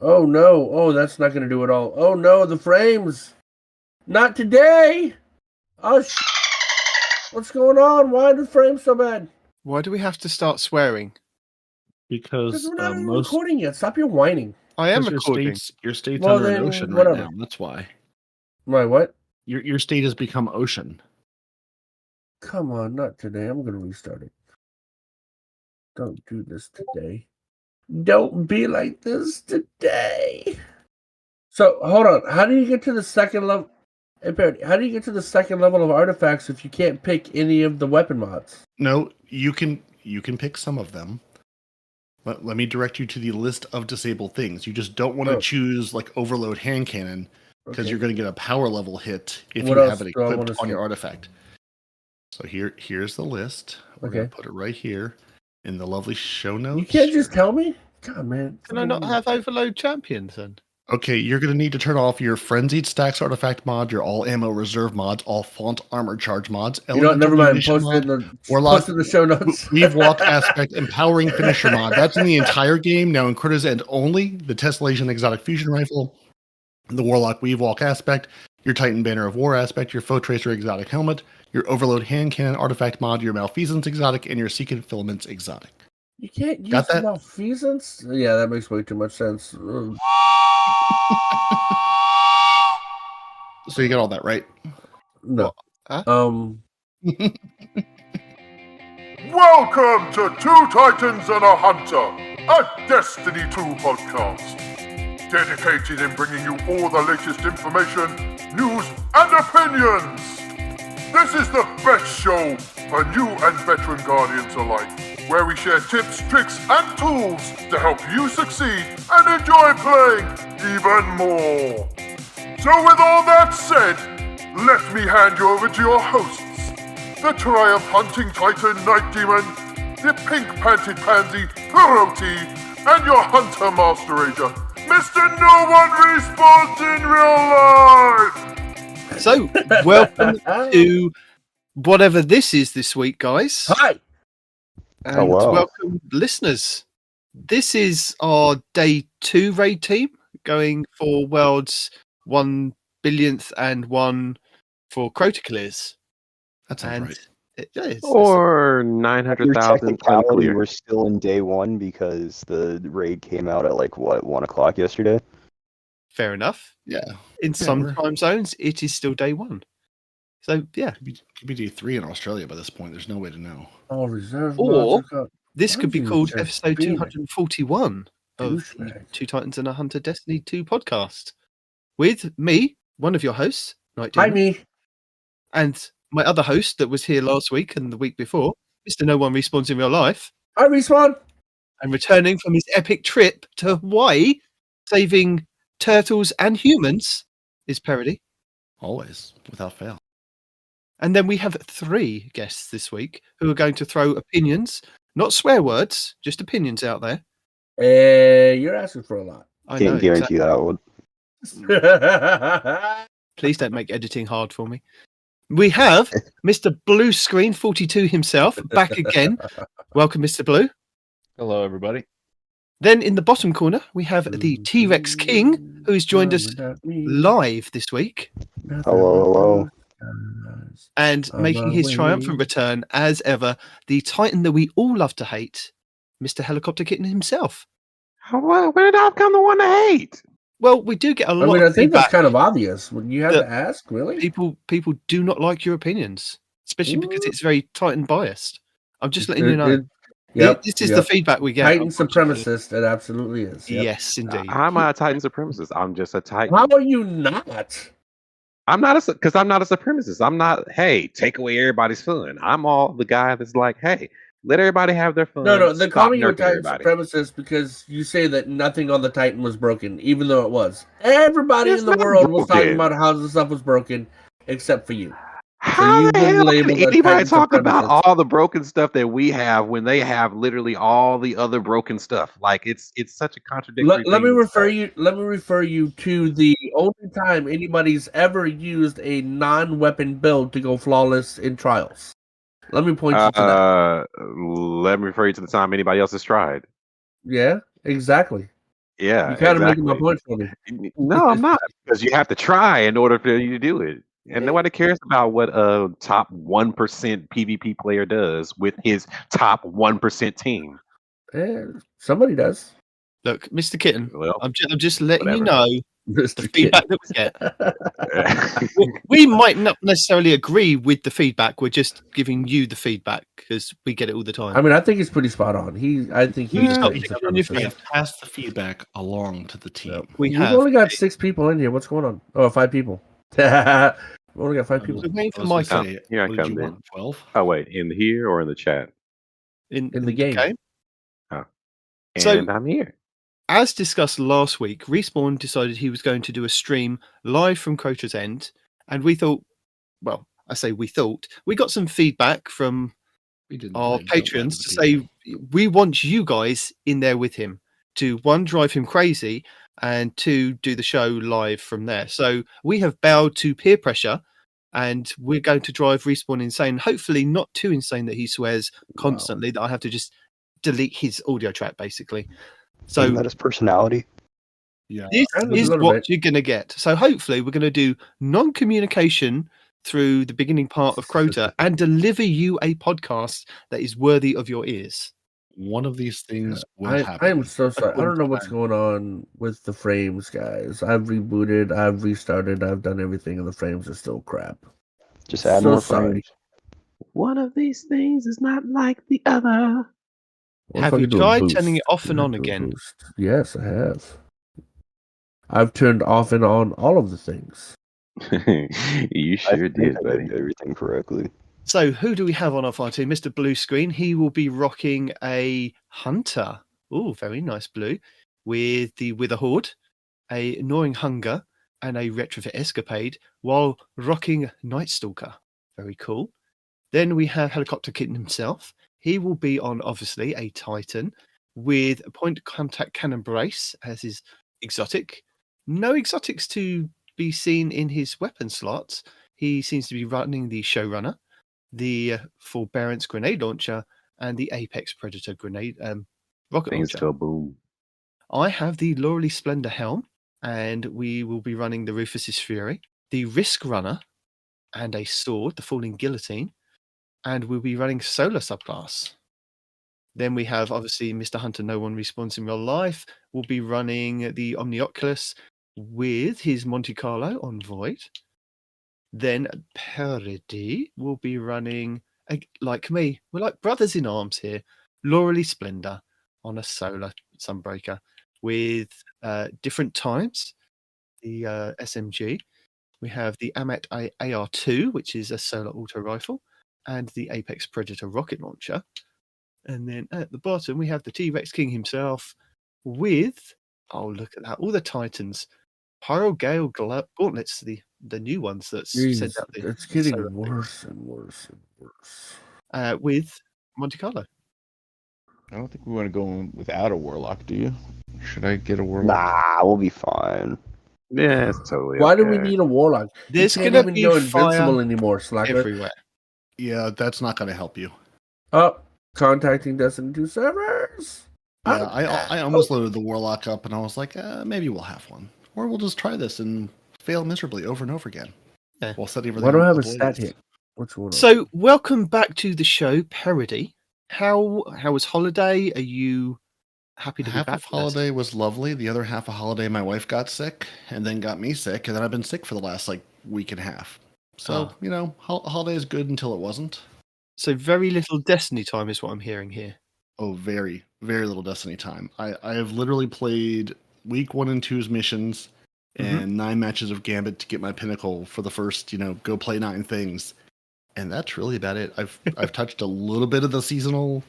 Oh no! Oh, that's not going to do it all. Oh no, the frames! Not today! Oh, what's going on? Why are the frames so bad? Why do we have to start swearing? Because we're not even recording yet. Stop your whining. I am recording. Your state's Well, under an then, ocean whatever. right now. That's why. My what? Your state has become ocean. Come on, not today. I'm going to restart it. Don't do this today. Don't be like this today. So, hold on. How do you get to the second level? Hey, Peroty, how do you get to the second level of artifacts if you can't pick any of the weapon mods? No, you can pick some of them. But let me direct you to the list of disabled things. You just don't want to choose like overload hand cannon because you're going to get a power level hit if you have it equipped on your artifact. So here's the list. We're going to put it right here in the lovely show notes. You can't just tell me? God, man. Can I not have overload champions then? Okay, you're going to need to turn off your Frenzied Stacks artifact mod, your all ammo reserve mods, all font armor charge mods. You know, never mind. Post it in the show notes. Weave Walk aspect, empowering finisher mod. That's in the entire game. Now in Crota's End only, the Tessellation exotic fusion rifle, the Warlock Weave Walk aspect, your Titan Banner of War aspect, your Foe Tracer exotic helmet, your Overload hand cannon artifact mod, your Malfeasance exotic, and your Seeking Filaments exotic. You can't use Malfeasance? Yeah, that makes way too much sense. So you got all that right? No. Welcome to Two Titans and a Hunter, a Destiny 2 podcast. Dedicated in bringing you all the latest information, news, and opinions. This is the best show for new and veteran Guardians alike, where we share tips, tricks, and tools to help you succeed and enjoy playing even more. So with all that said, let me hand you over to your hosts, the Triumph Hunting Titan Nitedemon, the Pink-Panted Pansy Peroty, and your Hunter Master Ranger, Mr. No One Respawns in Real Life! So, welcome to whatever this is this week, guys. Hi! And welcome, listeners. This is our day 2 raid team, going for World's 1 billionth and 1 for Crota clears. That's right. Or 900,000 unclear. We're still in day 1 because the raid came out at 1 o'clock yesterday. Fair enough. Yeah. In some time zones, it is still day 1. So, yeah. Could be day 3 in Australia by this point. There's no way to know. Oh, reserve. Or this could be called episode 241 of the Two Titans and a Hunter Destiny 2 podcast. With me, one of your hosts, Nitedemon. Hi, me. And my other host that was here last week and the week before, Mr. No One Respawns in Real Life. Hi, Respawn. And returning from his epic trip to Hawaii, saving turtles and humans, is Peroty. Always, without fail. And then we have 3 guests this week who are going to throw opinions, not swear words, just opinions out there. You're asking for a lot. I Can't guarantee that one. Please don't make editing hard for me. We have Mr. BlueScreen 42 himself back again. Welcome, Mr. Blue. Hello, everybody. Then in the bottom corner, we have the TeaRexKing, who has joined us live this week. Hello. And making his triumphant return, as ever, the Titan that we all love to hate, Mr. Helicopter Kitten himself. When did I become the one to hate? Well, we do get a lot of I think feedback. that's kind of obvious. You have to ask, really? People do not like your opinions, especially because it's very Titan biased. I'm just letting you know. This is the feedback we get. Titan supremacist, it absolutely is. Yep. Yes, indeed. How am I a Titan supremacist? I'm just a Titan. How are you not? I'm not because I'm not a supremacist. I'm not, hey, take away everybody's fun. I'm all the guy that's like, hey, let everybody have their fun. No, they're calling you a Titan supremacist because you say that nothing on the Titan was broken, even though it was. Everybody in the world was talking about how the stuff was broken, except for you. How the hell can anybody talk about all the broken stuff that we have when they have literally all the other broken stuff? Like it's such a contradiction. Let me refer you to the only time anybody's ever used a non-weapon build to go flawless in trials. Let me point you to that. Let me refer you to the time anybody else has tried. Yeah, exactly. Yeah, You kind of making exactly. my point for me. No, I'm not, because you have to try in order for you to do it. And nobody cares about what a top 1% PvP player does with his top 1% team. Somebody does. Look, Mr. Kitten, Well, I'm just letting you whatever. know Mr. the feedback that we get. We might not necessarily agree with the feedback. We're just giving you the feedback because we get it all the time. I mean, I think he's pretty spot on. I think he's stop he's picking on your feet. Pass the feedback along to the team. We've only got 6 people in here. What's going on? Oh, 5 people. We only got 5 people. We're waiting for I was Mike. gonna say, Here I what did come you then. want, 12? Oh, wait, in here or in the chat? In the game. Oh. So- And I'm here. As discussed last week, Respawn decided he was going to do a stream live from Crota's End, and we thought, well, I say we thought, we got some feedback from We didn't our play, don't lie patrons to the people. say we want you guys in there with him to, one, drive him crazy, and 2, do the show live from there. So we have bowed to peer pressure, and we're going to drive Respawn insane. Hopefully not too insane that he swears constantly, that I have to just delete his audio track, basically. So Isn't that his personality? Yeah. this Kind of a is little what bit. you're going to get. So hopefully we're going to do non-communication through the beginning part of Crota and deliver you a podcast that is worthy of your ears. One of these things will I happen. am so sorry. I According don't know to what's plan. going on with the frames, guys. I've rebooted, I've restarted, I've done everything, and the frames are still crap. Just add So more sorry. frames. One of these things is not like the other. What if Have I you could do a tried boost? turning it off and Can I on do a again? boost? Yes, I have. I've turned off and on all of the things. You I sure think did, I buddy. did everything correctly. So who do we have on our fire team? Mr. BlueScreen. He will be rocking a Hunter. Oh, very nice blue. With the Witherhoard, a Gnawing Hunger, and a Retrofit Escapade, while rocking Nightstalker. Very cool. Then we have Helicopter Kitten himself. He will be on, obviously, a Titan with a point contact cannon brace as his exotic. No exotics to be seen in his weapon slots. He seems to be running the Showrunner, the Forbearance grenade launcher, and the Apex Predator grenade rocket Things launcher. go boom. I have the Laurely Splendor helm, and we will be running the Rufus's Fury, the Risk Runner, and a sword, the Falling Guillotine, and we'll be running Solar subclass. Then we have, obviously, Mr. Hunter, No One Respawns in Real Life. We'll be running the Omnioculus with his Monte Carlo on Void. Then Peroty will be running, like me, we're like brothers in arms here, Laurely Splendor on a Solar Sunbreaker with different times. The SMG. We have the Amet AR2, which is a solar auto rifle, and the Apex Predator rocket launcher. And then at the bottom, we have the TeaRexKing himself with, oh, look at that, all the Titans. Pyro Gale Gauntlets, the new ones that's sent out. It's getting worse and worse and worse. With Monte Carlo. I don't think we want to go in without a warlock, do you? Should I get a warlock? Nah, we'll be fine. Yeah, it's totally Why do we okay. need a warlock? There's You can't gonna even be go fire invincible anymore, Slacker. everywhere. Yeah, that's not going to help you. Oh, contacting Destiny 2 servers. Yeah, I almost loaded the Warlock up, and I was like, maybe we'll have one. Or we'll just try this and fail miserably over and over again. Yeah. While setting everything Why do I have a ablaze. stat hit? What's going on? So, welcome back to the show, Peroty. How was holiday? Are you happy to Half be back? of holiday was lovely. The other half of holiday, my wife got sick, and then got me sick, and then I've been sick for the last week and a half. So holiday is good until it wasn't. So very little Destiny time is what I'm hearing here. Oh, very, very little Destiny time. I have literally played week 1 and 2's missions and 9 matches of Gambit to get my pinnacle for the first, go play 9 things. And that's really about it. I've touched a little bit of the seasonal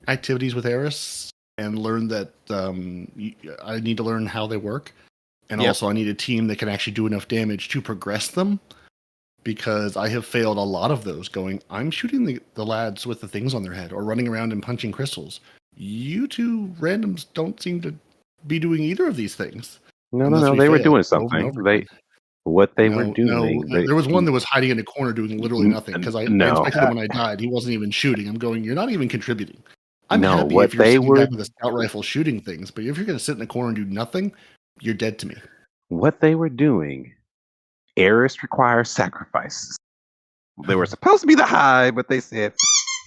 activities with Eris and learned that I need to learn how they work. And also I need a team that can actually do enough damage to progress them. Because I have failed a lot of those going, I'm shooting the lads with the things on their head or running around and punching crystals. You two randoms don't seem to be doing either of these things. No, they were doing something. What they were doing. There was one that was hiding in a corner doing literally nothing. Because I inspected him when I died. He wasn't even shooting. I'm going, you're not even contributing. I'm No, happy what if you're they sitting were back with a scout rifle shooting things, but if you're going to sit in a corner and do nothing, you're dead to me. doing, Eris requires sacrifices. They were supposed to be the high, but they said,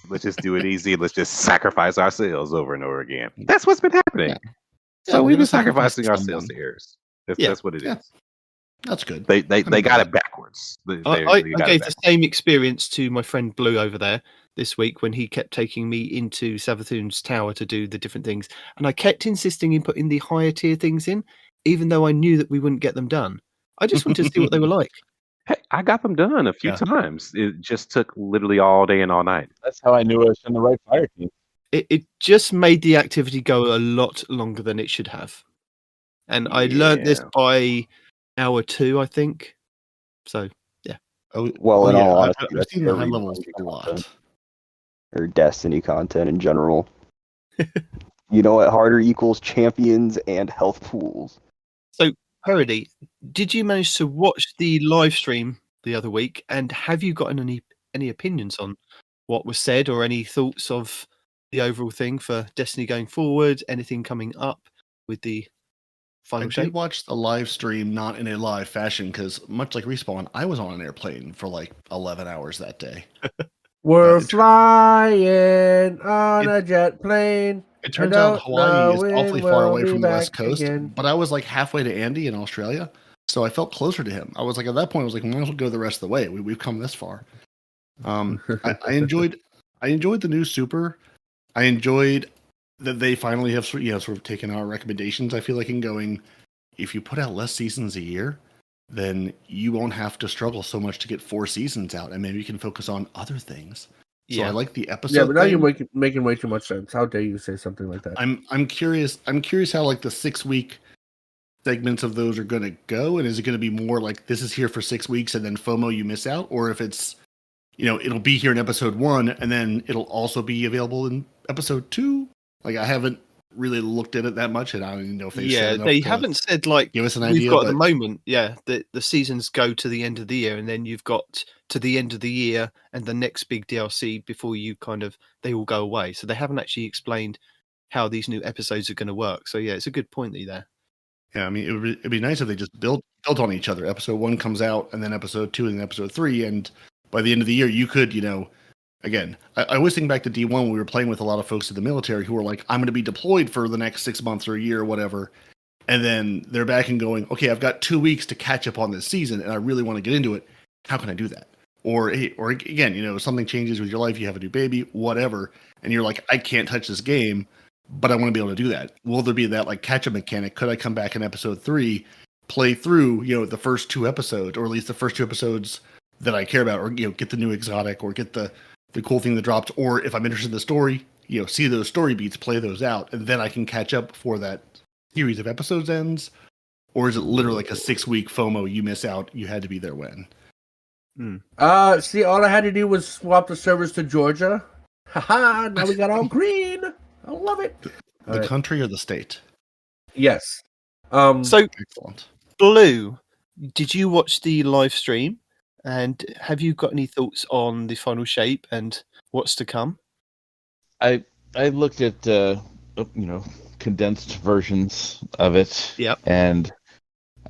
let's just do it easy. Let's just sacrifice ourselves over and over again. That's what's been happening. Yeah. So we're we've been gonna sacrifice sacrificing ourselves someone. to Eris. Yeah. That's what it is. Yeah. That's good. They I'm got glad. it backwards. They I got it gave the backwards. same experience to my friend Blue over there this week when he kept taking me into Savathun's tower to do the different things. And I kept insisting in putting the higher tier things in, even though I knew that we wouldn't get them done. I just wanted to see what they were like. Hey, I got them done a few Yeah. times. It just took literally all day and all night. That's how I knew I was in the right fire team. It just made the activity go a lot longer than it should have. And I learned this Yeah. by hour 2, I think. So, yeah. Well, in all honesty, I've that's seen the high every levels Bungie a lot. content, or Destiny content in general. You know what? Harder equals champions and health pools. So, Peroty, did you manage to watch the live stream the other week? And have you gotten any opinions on what was said or any thoughts of the overall thing for Destiny going forward? Anything coming up with the I final did shape? watch the live stream, not in a live fashion, because much like Respawn, I was on an airplane for like 11 hours that day. We're it- flying on a jet plane. It I turns out don't Hawaii know is when awfully far we'll away be from the West back Coast, again. but I was like halfway to Andy in Australia, so I felt closer to him. I was like, at that point, I was like, might as well go the rest of the way. We've come this far. I enjoyed the new Super. I enjoyed that they finally have sort of taken our recommendations. I feel like in going, if you put out less seasons a year, then you won't have to struggle so much to get 4 seasons out, and maybe you can focus on other things. So I like the episode. Yeah, but now thing. you're making way too much sense. How dare you say something like that? I'm curious how like the 6-week segments of those are going to go, and is it going to be more like this is here for 6 weeks and then FOMO you miss out, or if it's it'll be here in episode 1 and then it'll also be available in episode 2. Like I haven't really looked at it that much, and I don't even know if they haven't said like give us an we've idea. got But at the moment, the seasons go to the end of the year, and then you've got to the end of the year and the next big DLC before they all go away. So they haven't actually explained how these new episodes are going to work. So yeah, it's a good point there. Yeah, I mean, it'd be nice if they just built on each other. Episode 1 comes out, and then episode 2, and then episode 3, and by the end of the year, you could, again, I always think back to D1 when we were playing with a lot of folks in the military who were like, I'm going to be deployed for the next 6 months or a year or whatever, and then they're back and going, okay, I've got 2 weeks to catch up on this season, and I really want to get into it. How can I do that? Or again, something changes with your life, you have a new baby, whatever, and you're like, I can't touch this game, but I want to be able to do that. Will there be that like catch-up mechanic? Could I come back in episode 3, play through, the first 2 episodes, or at least the first 2 episodes that I care about, or get the new exotic, or get the cool thing that dropped, or if I'm interested in the story, see those story beats, play those out, and then I can catch up before that series of episodes ends? Or is it literally like a 6-week FOMO, you miss out, you had to be there when? See, all I had to do was swap the servers to Georgia. Haha, now we got all green. I love it. The country or the state? Yes. So, Excellent. Blue, did you watch the live stream? And have you got any thoughts on the final shape and what's to come? I looked at condensed versions of it. Yep. And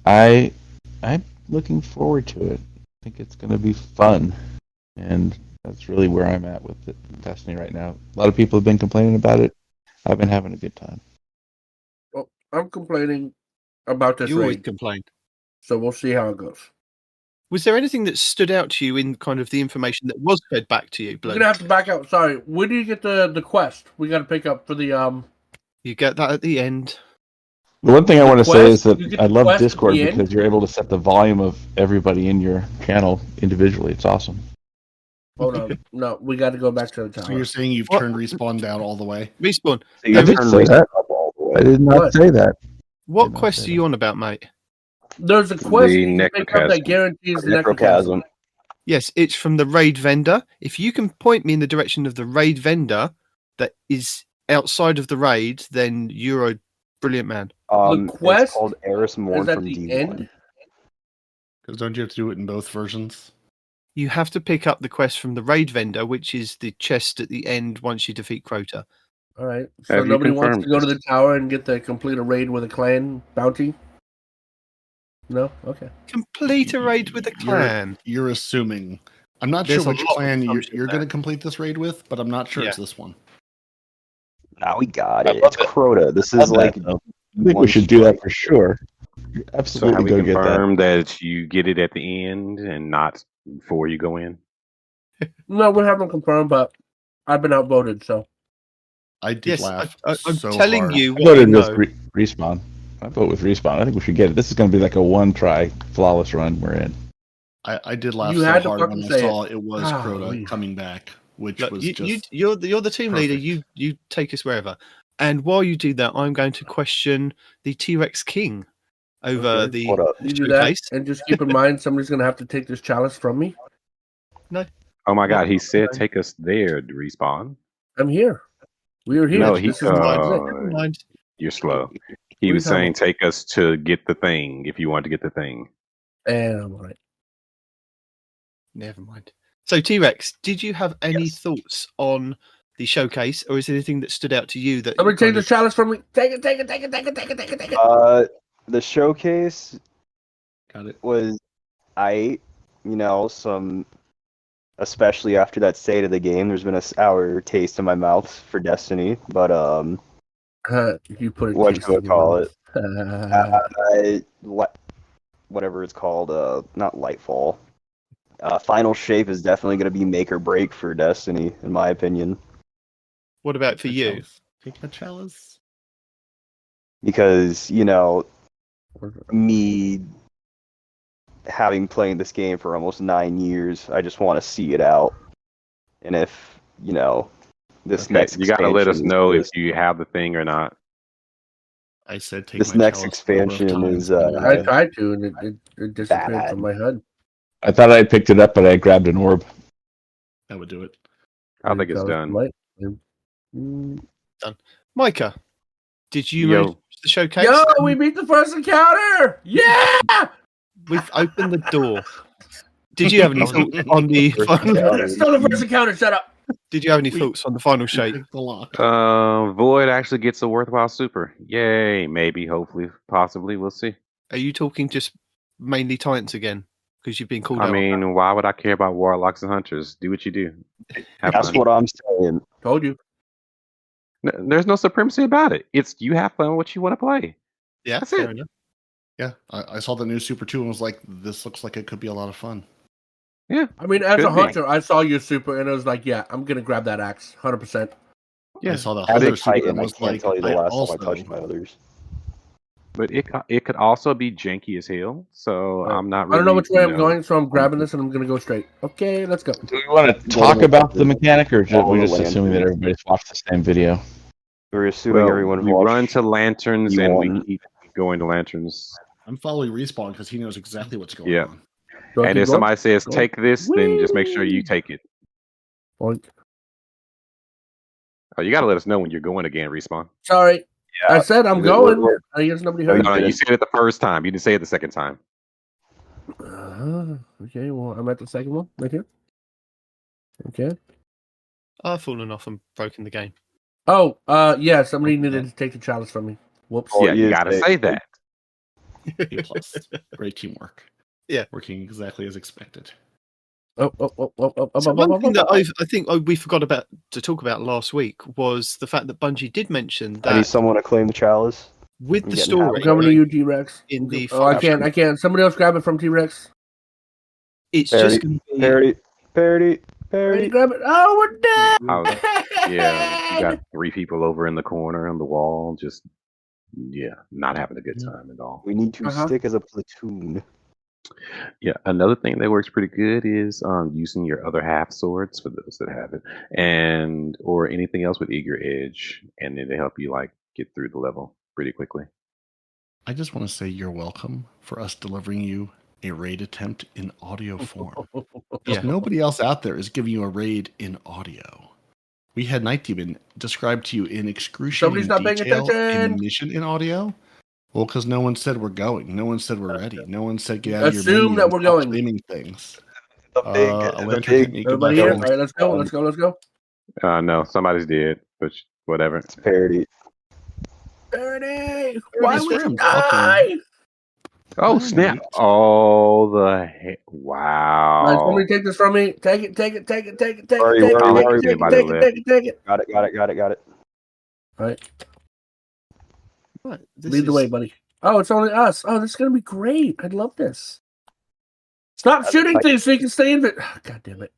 I'm looking forward to it. I think it's going to be fun, and that's really where I'm at with Destiny right now. A lot of people have been complaining about it. I've been having a good time. Well, I'm complaining about this You always raid, complain. so we'll see how it goes. Was there anything that stood out to you in kind of the information that was fed back to you, Blue? We're gonna have to back out. Sorry, where do you get the quest? We got to pick up for the You get that at the end. The one thing I want to say is that you get I the love quest at Discord the end? because you're able to set the volume of everybody in your channel individually. It's awesome. Hold on. No, we got to go back to the So tower. you're saying you've What? turned Respawn down all the way? Respawn. So you I didn't turn say that. up all the way. I did not What? say that. What Did not quest say are you on about, mate? There's a quest The you can pick up necrochasm. that guarantees the necrochasm. Necrochasm. Yes, it's from the raid vendor. If you can point me in the direction of the raid vendor that is outside of the raid, then you're a brilliant man. quest it's called Eris Morn is at from the D1. end? Because don't you have to do it in both versions? You have to pick up the quest from the raid vendor, which is the chest at the end once you defeat Crota. All right. So Have you nobody wants to confirmed go to this? the tower and complete a raid with a clan bounty? No? Okay. Complete a raid with a clan. You're assuming. I'm not There's sure a which lot of clan assumption you're there. going to complete this raid with, but I'm not sure it's this one. Now we got I it. love It's it. Crota. This Love is like that, though. I think we one should do that strike. for sure. So Absolutely have we go get that. confirmed that you get it at the end and not before you go in? No, we haven't confirmed, but I've been outvoted, so. I did Yes, laugh I'm so telling hard. you I what you voted know. with Respawn. I vote with Respawn. I think we should get it. This is going to be like a one-try flawless run we're in. I did laugh You so had to hard fucking when I say saw it was Crota Golly. coming back, which Look, was just you're the team leader. You take us wherever. And while you do that, I'm going to question the TeaRexKing over Okay. the What up? You do that, showcase. and just keep in mind somebody's going to have to take this chalice from me. Oh my God, he What? said take us there to respawn. I'm here. We are here. No, This is my exit. Never mind. you're slow. What He are was you talking saying take us to get the thing if you want to get the thing. And I'm all right. Never mind. So T-Rex, did you have any thoughts on the showcase, or is there anything that stood out to you that Somebody you take kind the of- chalice from me. Take it. Take it. The showcase got it. was especially after that state of the game, there's been a sour taste in my mouth for Destiny, but You put it. what you would call it? Whatever it's called, not Lightfall. Final Shape is definitely going to be make or break for Destiny, in my opinion, What about for you? Chalice. Take my chalice. because me having played this game for almost 9 years, I just want to see it out, and if this Okay, next you got to let us expansion know is if you have the thing or not. I said take this my next chalice a number of expansion times, is but I tried to, and it disappeared Bad. from my head. I thought I picked it up, but I grabbed an orb. that would do it. I think it's That was done. polite. Mm. Micah, did you Yo. manage to watch the showcase? Yo, we beat the first encounter! Yeah! We've opened the door. Did you have any thoughts on the final? It's still the first encounter. Shut up. Did you have any thoughts on the final shape? Pick the lock. Void actually gets a worthwhile super. Yay! Maybe, hopefully, possibly. We'll see. Are you talking just mainly Titans again? Because you've been called I out. mean, why would I care about warlocks and hunters? Do what you do. Have That's fun. what I'm saying. Told you. There's no supremacy about it. It's you have fun with what you want to play. Yeah, That's fair it. enough. Yeah, I saw the new Super 2 and was like, this looks like it could be a lot of fun. Yeah. I mean, as Could a be. hunter, I saw your super, and I was like, yeah, I'm going to grab that axe. 100%. Yeah. I saw the As a Hunter Super Titan, and I was can't like, tell you the I last also... time I touched my others. But it could also be janky as hell. So I'm not. Really, I don't know which way I'm going, so I'm grabbing this, and I'm going to go straight. Okay, let's go. Do we want to talk about the mechanic, or Follow we the just assuming that lantern. everybody's watched the same video? We're assuming Well, everyone we watched run to lanterns and we E1. keep going to lanterns. I'm following Respawn because he knows exactly what's going Yeah. on. Do I And keep if going? somebody says Go. take this, then just make sure you take it. Boink. Oh, you got to let us know when you're going again, Respawn. Sorry. I said I'm going. We're- I guess nobody No, heard. you You didn't. said it the first time. You didn't say it the second time. Okay, well, I'm at the second one right here. Okay. I've fallen off and broken the game. Oh, yeah, somebody needed to take the chalice from me. Whoops. Oh, Yeah, you yeah, got to they- say that. A plus. Great teamwork. Yeah. Working exactly as expected. So one thing that I think we forgot about to talk about last week was the fact that Bungie did mention I need that someone to claim the chalice. with I'm the getting story I'm coming to you, T-Rex. in the Oh, I final can't. Somebody else grab it from T-Rex. it's Parody, just going to be Parody. Ready, grab it. Oh, we're dead. Yeah, you got 3 people over in the corner on the wall, just not having a good time at all. We need to stick as a platoon. Yeah, another thing that works pretty good is using your other half swords for those that have it, or anything else with eager edge, and then they help you get through the level pretty quickly. I just want to say you're welcome for us delivering you a raid attempt in audio form. Because nobody else out there is giving you a raid in audio. We had Nitedemon described to you in excruciating Somebody's not paying detail attention. in mission in audio. Well, because no one said we're going. No one said we're ready. No one said get out of your Assume menu that and we're stop going. claiming things. The A big, lantern hit me. Everybody Goodbye, here? friends. All right, let's go. No, somebody's dead, but whatever. It's parody. Dirty! Why would you Scrim's die? Oh snap! Oh the Guys, wow! somebody take this from me. Take it. Where are you? Take Where are you? it. Got it. All right, Right, this lead the is- way, buddy. Oh, it's only us. Oh, this is gonna be great. I love this. Stop shooting things so you can stay in it. Oh, God damn it.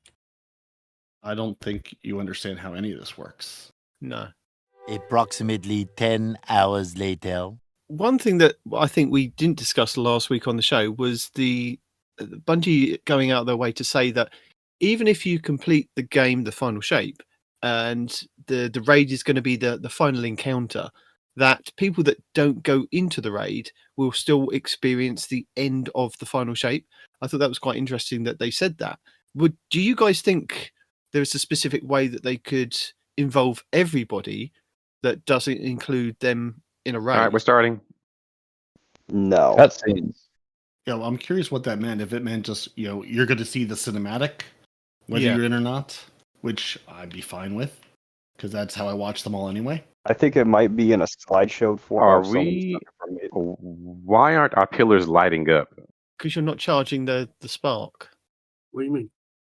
I don't think you understand how any of this works. No. Approximately 10 hours later. One thing that I think we didn't discuss last week on the show was the Bungie going out of their way to say that even if you complete the game, the final shape, and the raid is going to be the final encounter, that people that don't go into the raid will still experience the end of the final shape. I thought that was quite interesting that they said that. Do you guys think there's a specific way that they could involve everybody that doesn't include them in a raid? All right, we're starting. No. Cutscenes. Yeah, well, I'm curious what that meant. If it meant just, you're going to see the cinematic, whether you're in or not, which I'd be fine with, because that's how I watch them all anyway. I think it might be in a slideshow form. Are or something we? from it. Why aren't our pillars lighting up? Because you're not charging the spark. What do you mean?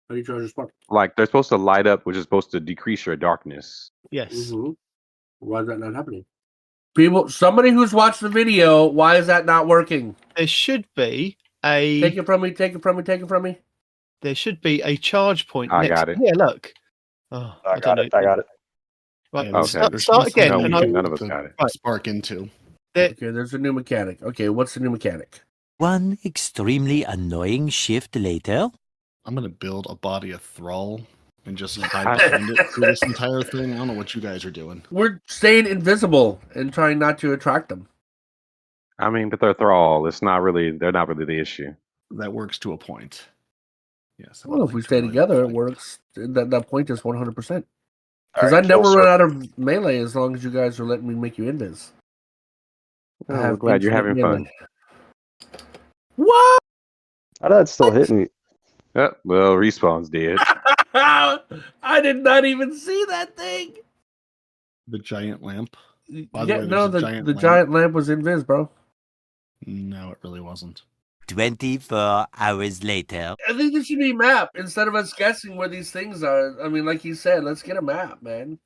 How do you charge your spark? Like they're supposed to light up, which is supposed to decrease your darkness. Yes. Mm-hmm. Why is that not happening? Somebody who's watched the video, why is that not working? There should be a Take it from me. there should be a charge point. I next. got it. Yeah, look. Oh, I got it. Right, Yeah, Okay. start again. No, and none of us got it. Right. Spark into. Okay, there's a new mechanic. Okay, what's the new mechanic? One extremely annoying shift later. I'm going to build a body of Thrall and just hide behind it through this entire thing. I don't know what you guys are doing. We're staying invisible and trying not to attract them. I mean, but they're Thrall. They're not really the issue. That works to a point. Yes. Well, if we stay together, it works. That point is 100%. Because Alright, I never kill run out of melee as long as you guys are letting me make you invis. Oh, I'm glad you're having fun. What? How did that still hit me? Well, Respawn's dead. I did not even see that thing. The giant lamp. Yeah, By the way, no, there's a the giant lamp. giant lamp was invis, bro. No, it really wasn't. 24 hours later. I think there should be a map instead of us guessing where these things are. I mean, like you said, let's get a map, man.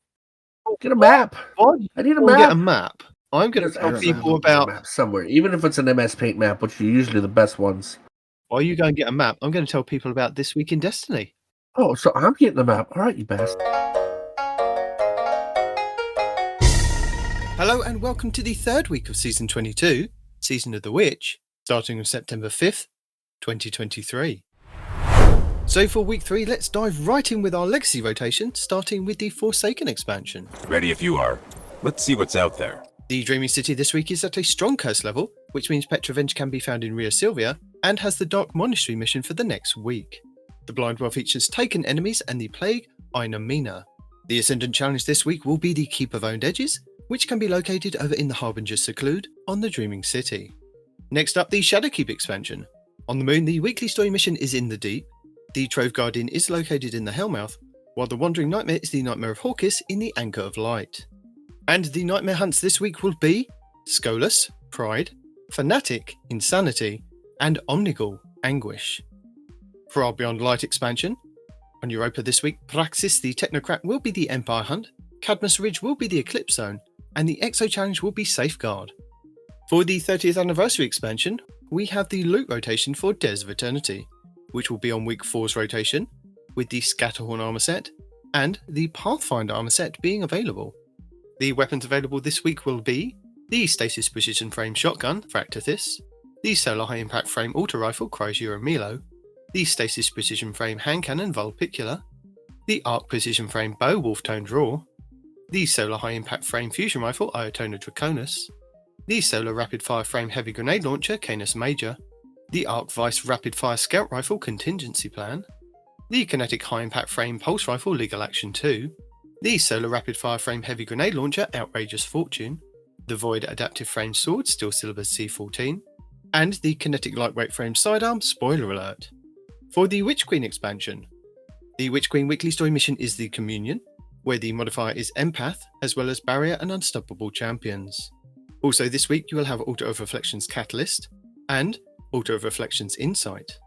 Get a map. What? I need a We'll map. get a map. I'm going to There's tell absolutely people a about. map somewhere, even if it's an MS Paint map, which are usually the best ones. While you go and get a map, I'm going to tell people about This Week in Destiny. Oh, so I'm getting the map. All right, you bastard. Hello and welcome to the third week of Season 22, Season of the Witch, starting on September 5th, 2023. So for week 3, let's dive right in with our legacy rotation, starting with the Forsaken expansion. Ready if you are. Let's see what's out there. The Dreaming City this week is at a strong curse level, which means Petrovenge can be found in Ria Silvia, and has the Dark Monastery mission for the next week. The Blind Well features Taken Enemies and the Plague Ina Mina. The Ascendant challenge this week will be the Keep of Owned Edges, which can be located over in the Harbinger Seclude on the Dreaming City. Next up, the Shadowkeep expansion. On the Moon, the weekly story mission is in the Deep, the Trove Guardian is located in the Hellmouth, while the Wandering Nightmare is the Nightmare of Hawkis in the Anchor of Light. And the Nightmare hunts this week will be Scolus, Pride, Fanatic, Insanity, and Omnigul, Anguish. For our Beyond Light expansion, on Europa this week, Praxis the Technocrat will be the Empire Hunt, Cadmus Ridge will be the Eclipse Zone, and the Exo Challenge will be Safeguard. For the 30th anniversary expansion, we have the loot rotation for Dares of Eternity, which will be on week 4's rotation, with the Scatterhorn armor set and the Pathfinder armor set being available. The weapons available this week will be the Stasis Precision Frame Shotgun, Fractithis, the Solar High Impact Frame Auto Rifle, Chrysura Milo, the Stasis Precision Frame Hand Cannon, Vulpicula, the Arc Precision Frame Bow, Wolf-Toned Raw, the Solar High Impact Frame Fusion Rifle, Iotona Draconis, the Solar Rapid Fire Frame Heavy Grenade Launcher, Canis Major, the Arc Vice Rapid Fire Scout Rifle, Contingency Plan, the Kinetic High Impact Frame Pulse Rifle, Legal Action 2, the Solar Rapid Fire Frame Heavy Grenade Launcher, Outrageous Fortune, the Void Adaptive Frame Sword, Steel Syllabus C14, and the Kinetic Lightweight Frame Sidearm, Spoiler Alert. For the Witch Queen expansion, the Witch Queen weekly story mission is the Communion, where the modifier is Empath, as well as Barrier and Unstoppable champions. Also this week you will have Altar of Reflections Catalyst and Altar of Reflections Insight.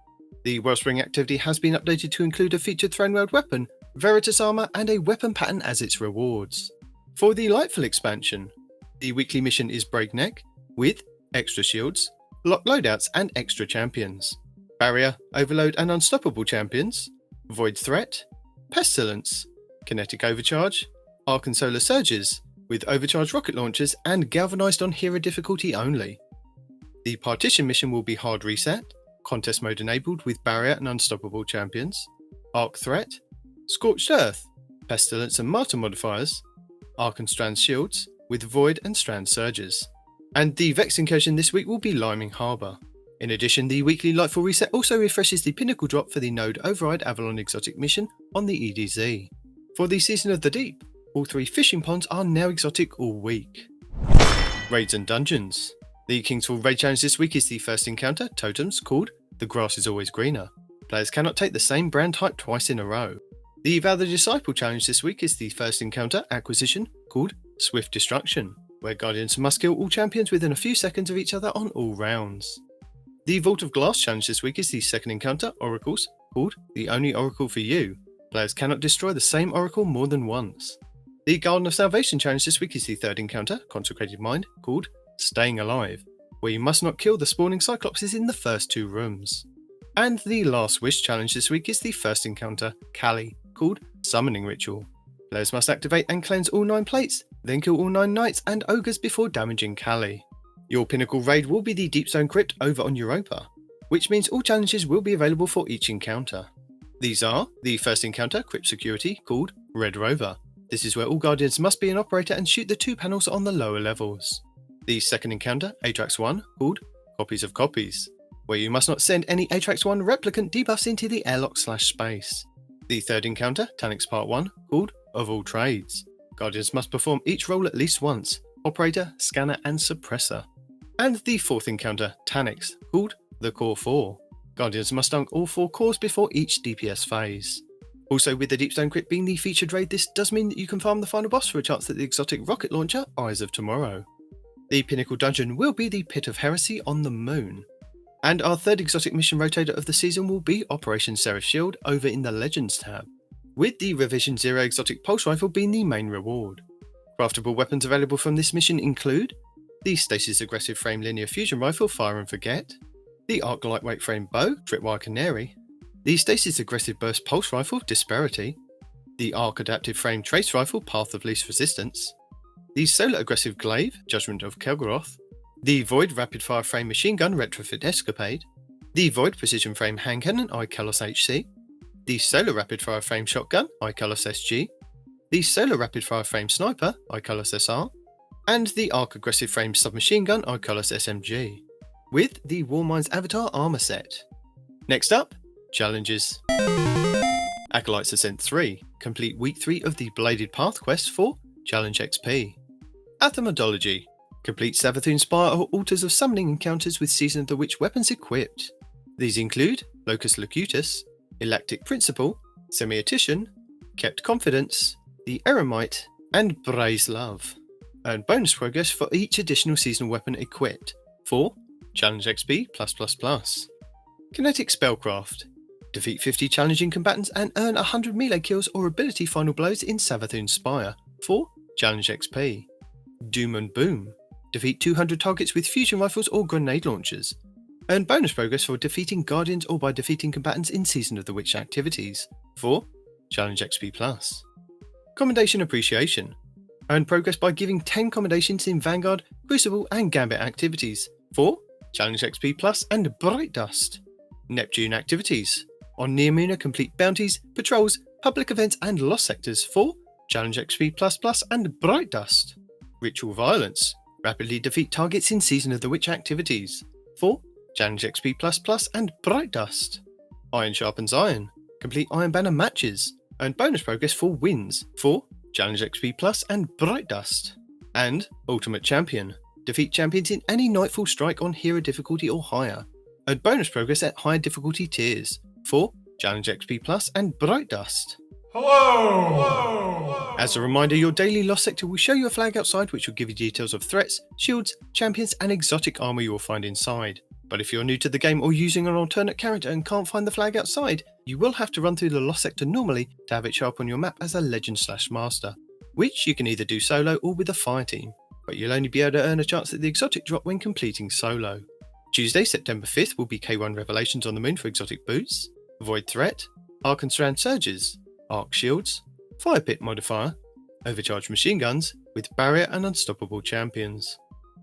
The Wellspring activity has been updated to include a featured Throne World weapon, Veritas armor, and a weapon pattern as its rewards. For the Lightfall expansion, the weekly mission is Breakneck, with extra shields, lock loadouts, and extra champions. Barrier, Overload, and Unstoppable champions, Void Threat, Pestilence, Kinetic Overcharge, Arc and Solar Surges, with overcharged rocket launchers and galvanized on hero difficulty only. The Partition mission will be Hard Reset, Contest mode enabled with Barrier and Unstoppable champions, Arc Threat, Scorched Earth, Pestilence and Martyr modifiers, Arc and Strand shields, with Void and Strand surges. And the Vex incursion this week will be Liming Harbour. In addition, the weekly Lightfall reset also refreshes the pinnacle drop for the Node Override Avalon exotic mission on the EDZ. For the Season of the Deep, all 3 fishing ponds are now exotic all week. Raids and Dungeons. The Kingsfall Raid Challenge this week is the first encounter, Totems, called The Grass is Always Greener. Players cannot take the same brand type twice in a row. The Vow the Disciple Challenge this week is the first encounter, Acquisition, called Swift Destruction, where Guardians must kill all champions within a few seconds of each other on all rounds. The Vault of Glass Challenge this week is the second encounter, Oracles, called The Only Oracle for You. Players cannot destroy the same Oracle more than once. The Garden of Salvation Challenge this week is the third encounter, Consecrated Mind, called Staying Alive, where you must not kill the spawning Cyclopses in the first 2 rooms. And the Last Wish Challenge this week is the first encounter, Kali, called Summoning Ritual. Players must activate and cleanse all 9 plates, then kill all 9 knights and ogres before damaging Kali. Your pinnacle raid will be the Deepstone Crypt over on Europa, which means all challenges will be available for each encounter. These are the first encounter, Crypt Security, called Red Rover. This is where all Guardians must be an operator and shoot the 2 panels on the lower levels. The second encounter, Atrax 1, called Copies of Copies, where you must not send any Atrax 1 replicant debuffs into the airlock/space. The third encounter, Tanix Part 1, called Of All Trades. Guardians must perform each role at least once, Operator, Scanner and Suppressor. And the fourth encounter, Tanix, called The Core 4. Guardians must dunk all 4 cores before each DPS phase. Also, with the Deepstone Crypt being the featured raid, this does mean that you can farm the final boss for a chance at the exotic rocket launcher, Eyes of Tomorrow. The pinnacle dungeon will be the Pit of Heresy on the Moon. And our third exotic mission rotator of the season will be Operation Seraph Shield over in the Legends tab, with the Revision 0 exotic pulse rifle being the main reward. Craftable weapons available from this mission include the Stasis Aggressive Frame Linear Fusion Rifle Fire and Forget, the Arc Lightweight Frame Bow Tripwire Canary, the Stasis Aggressive Burst Pulse Rifle Disparity, the Arc Adaptive Frame Trace Rifle Path of Least Resistance, the Solar Aggressive Glaive Judgment of Kelgoroth, the Void Rapid Fire Frame Machine Gun Retrofit Escapade, the Void Precision Frame Hand Cannon iCalos HC, the Solar Rapid Fire Frame Shotgun iCalos SG, the Solar Rapid Fire Frame Sniper iCalos SR, and the Arc Aggressive Frame Submachine Gun iCalos SMG, with the Warmind's Avatar Armor Set. Next up, challenges. Acolyte's Ascent 3, complete week 3 of the Bladed Path quest for Challenge XP. Athemadology, complete Savathun Spire or Altars of Summoning encounters with Season of the Witch weapons equipped. These include Locus Locutus, Elactic Principle, Semiotician, Kept Confidence, the Eremite, and Braze Love. Earn bonus progress for each additional seasonal weapon equipped for Challenge XP+++. Kinetic Spellcraft, defeat 50 challenging combatants and earn 100 melee kills or ability final blows in Savathun Spire for Challenge XP. Doom and Boom, defeat 200 targets with fusion rifles or grenade launchers. Earn bonus progress for defeating Guardians or by defeating combatants in Season of the Witch activities for Challenge XP+. Commendation Appreciation, earn progress by giving 10 commendations in Vanguard, Crucible and Gambit activities for Challenge XP+ and Bright Dust. Neptune activities, on Neomuna complete bounties, patrols, public events and lost sectors for Challenge XP++ and Bright Dust. Ritual Violence, rapidly defeat targets in Season of the Witch activities for Challenge XP++ and Bright Dust. Iron Sharpens Iron, complete Iron Banner matches, earn bonus progress for wins for Challenge XP+ and Bright Dust. And Ultimate Champion, defeat champions in any Nightfall strike on hero difficulty or higher. Earn bonus progress at higher difficulty tiers for Challenge XP+ and Bright Dust. Hello! As a reminder, your daily lost sector will show you a flag outside which will give you details of threats, shields, champions and exotic armor you will find inside. But if you're new to the game or using an alternate character and can't find the flag outside, you will have to run through the lost sector normally to have it show up on your map as a legend/master, which you can either do solo or with a fire team, but you'll only be able to earn a chance at the exotic drop when completing solo. Tuesday, September 5th will be K1 Revelations on the Moon for exotic boots, Void Threat, Arc and Strand Surges, Arc Shields, Fire Pit Modifier, Overcharged Machine Guns, with Barrier and Unstoppable Champions.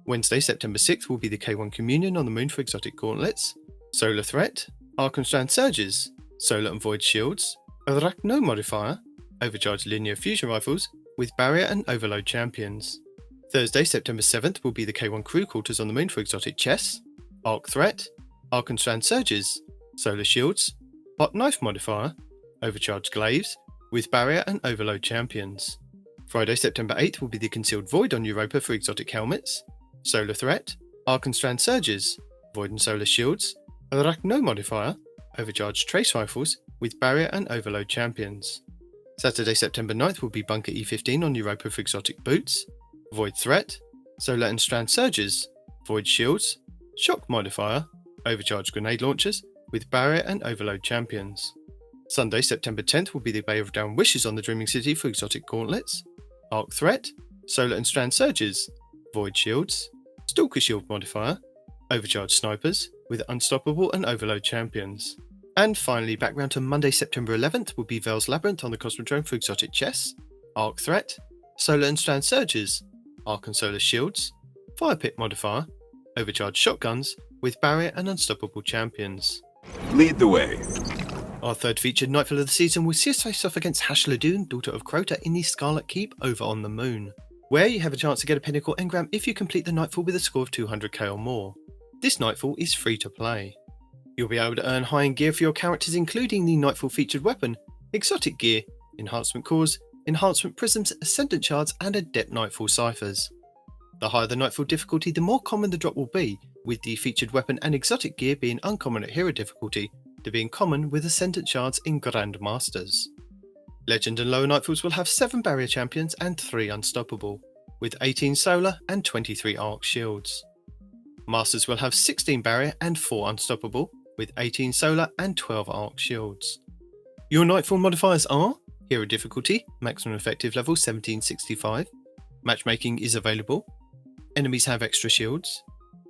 Wednesday, September 6th will be the K1 Communion on the Moon for exotic gauntlets, Solar Threat, Arc and Strand Surges, Solar and Void Shields, Arachno Modifier, Overcharged Linear Fusion Rifles, with Barrier and Overload Champions. Thursday, September 7th will be the K1 Crew Quarters on the Moon for exotic chests, Arc Threat, Arc and Strand Surges, Solar Shields, Hot Knife Modifier, Overcharged Glaives, with Barrier and Overload Champions. Friday, September 8th will be the Concealed Void on Europa for exotic helmets, Solar Threat, Arc and Strand Surges, Void and Solar Shields, Arachno Modifier, Overcharged Trace Rifles, with Barrier and Overload Champions. Saturday, September 9th will be Bunker E15 on Europa for exotic boots, Void Threat, Solar and Strand Surges, Void Shields, Shock Modifier, Overcharged Grenade Launchers, with Barrier and Overload Champions. Sunday, September 10th will be the Bay of Down Wishes on the Dreaming City for exotic gauntlets, Arc Threat, Solar and Strand Surges, Void Shields, Stalker Shield Modifier, Overcharged Snipers, with Unstoppable and Overload Champions. And finally, back round to Monday, September 11th will be Veil's Labyrinth on the Cosmodrome for exotic chests, Arc Threat, Solar and Strand Surges, Arc and Solar Shields, Fire Pit Modifier, Overcharged Shotguns, with Barrier and Unstoppable Champions. Lead the way. Our third featured Nightfall of the season will see us face off against Hashladun, daughter of Crota, in the Scarlet Keep over on the Moon, where you have a chance to get a Pinnacle Engram if you complete the Nightfall with a score of 200k or more. This Nightfall is free to play. You'll be able to earn high-end gear for your characters, including the Nightfall featured weapon, exotic gear, enhancement cores, enhancement prisms, ascendant shards, and adept Nightfall ciphers. The higher the Nightfall difficulty, the more common the drop will be, with the featured weapon and exotic gear being uncommon at hero difficulty, to being common with ascendant shards in Grand Masters. Legend and lower Nightfalls will have 7 barrier champions and 3 unstoppable, with 18 solar and 23 arc shields. Masters will have 16 barrier and 4 unstoppable, with 18 solar and 12 arc shields. Your Nightfall modifiers are hero difficulty, maximum effective level 1765, matchmaking is available, enemies have extra shields,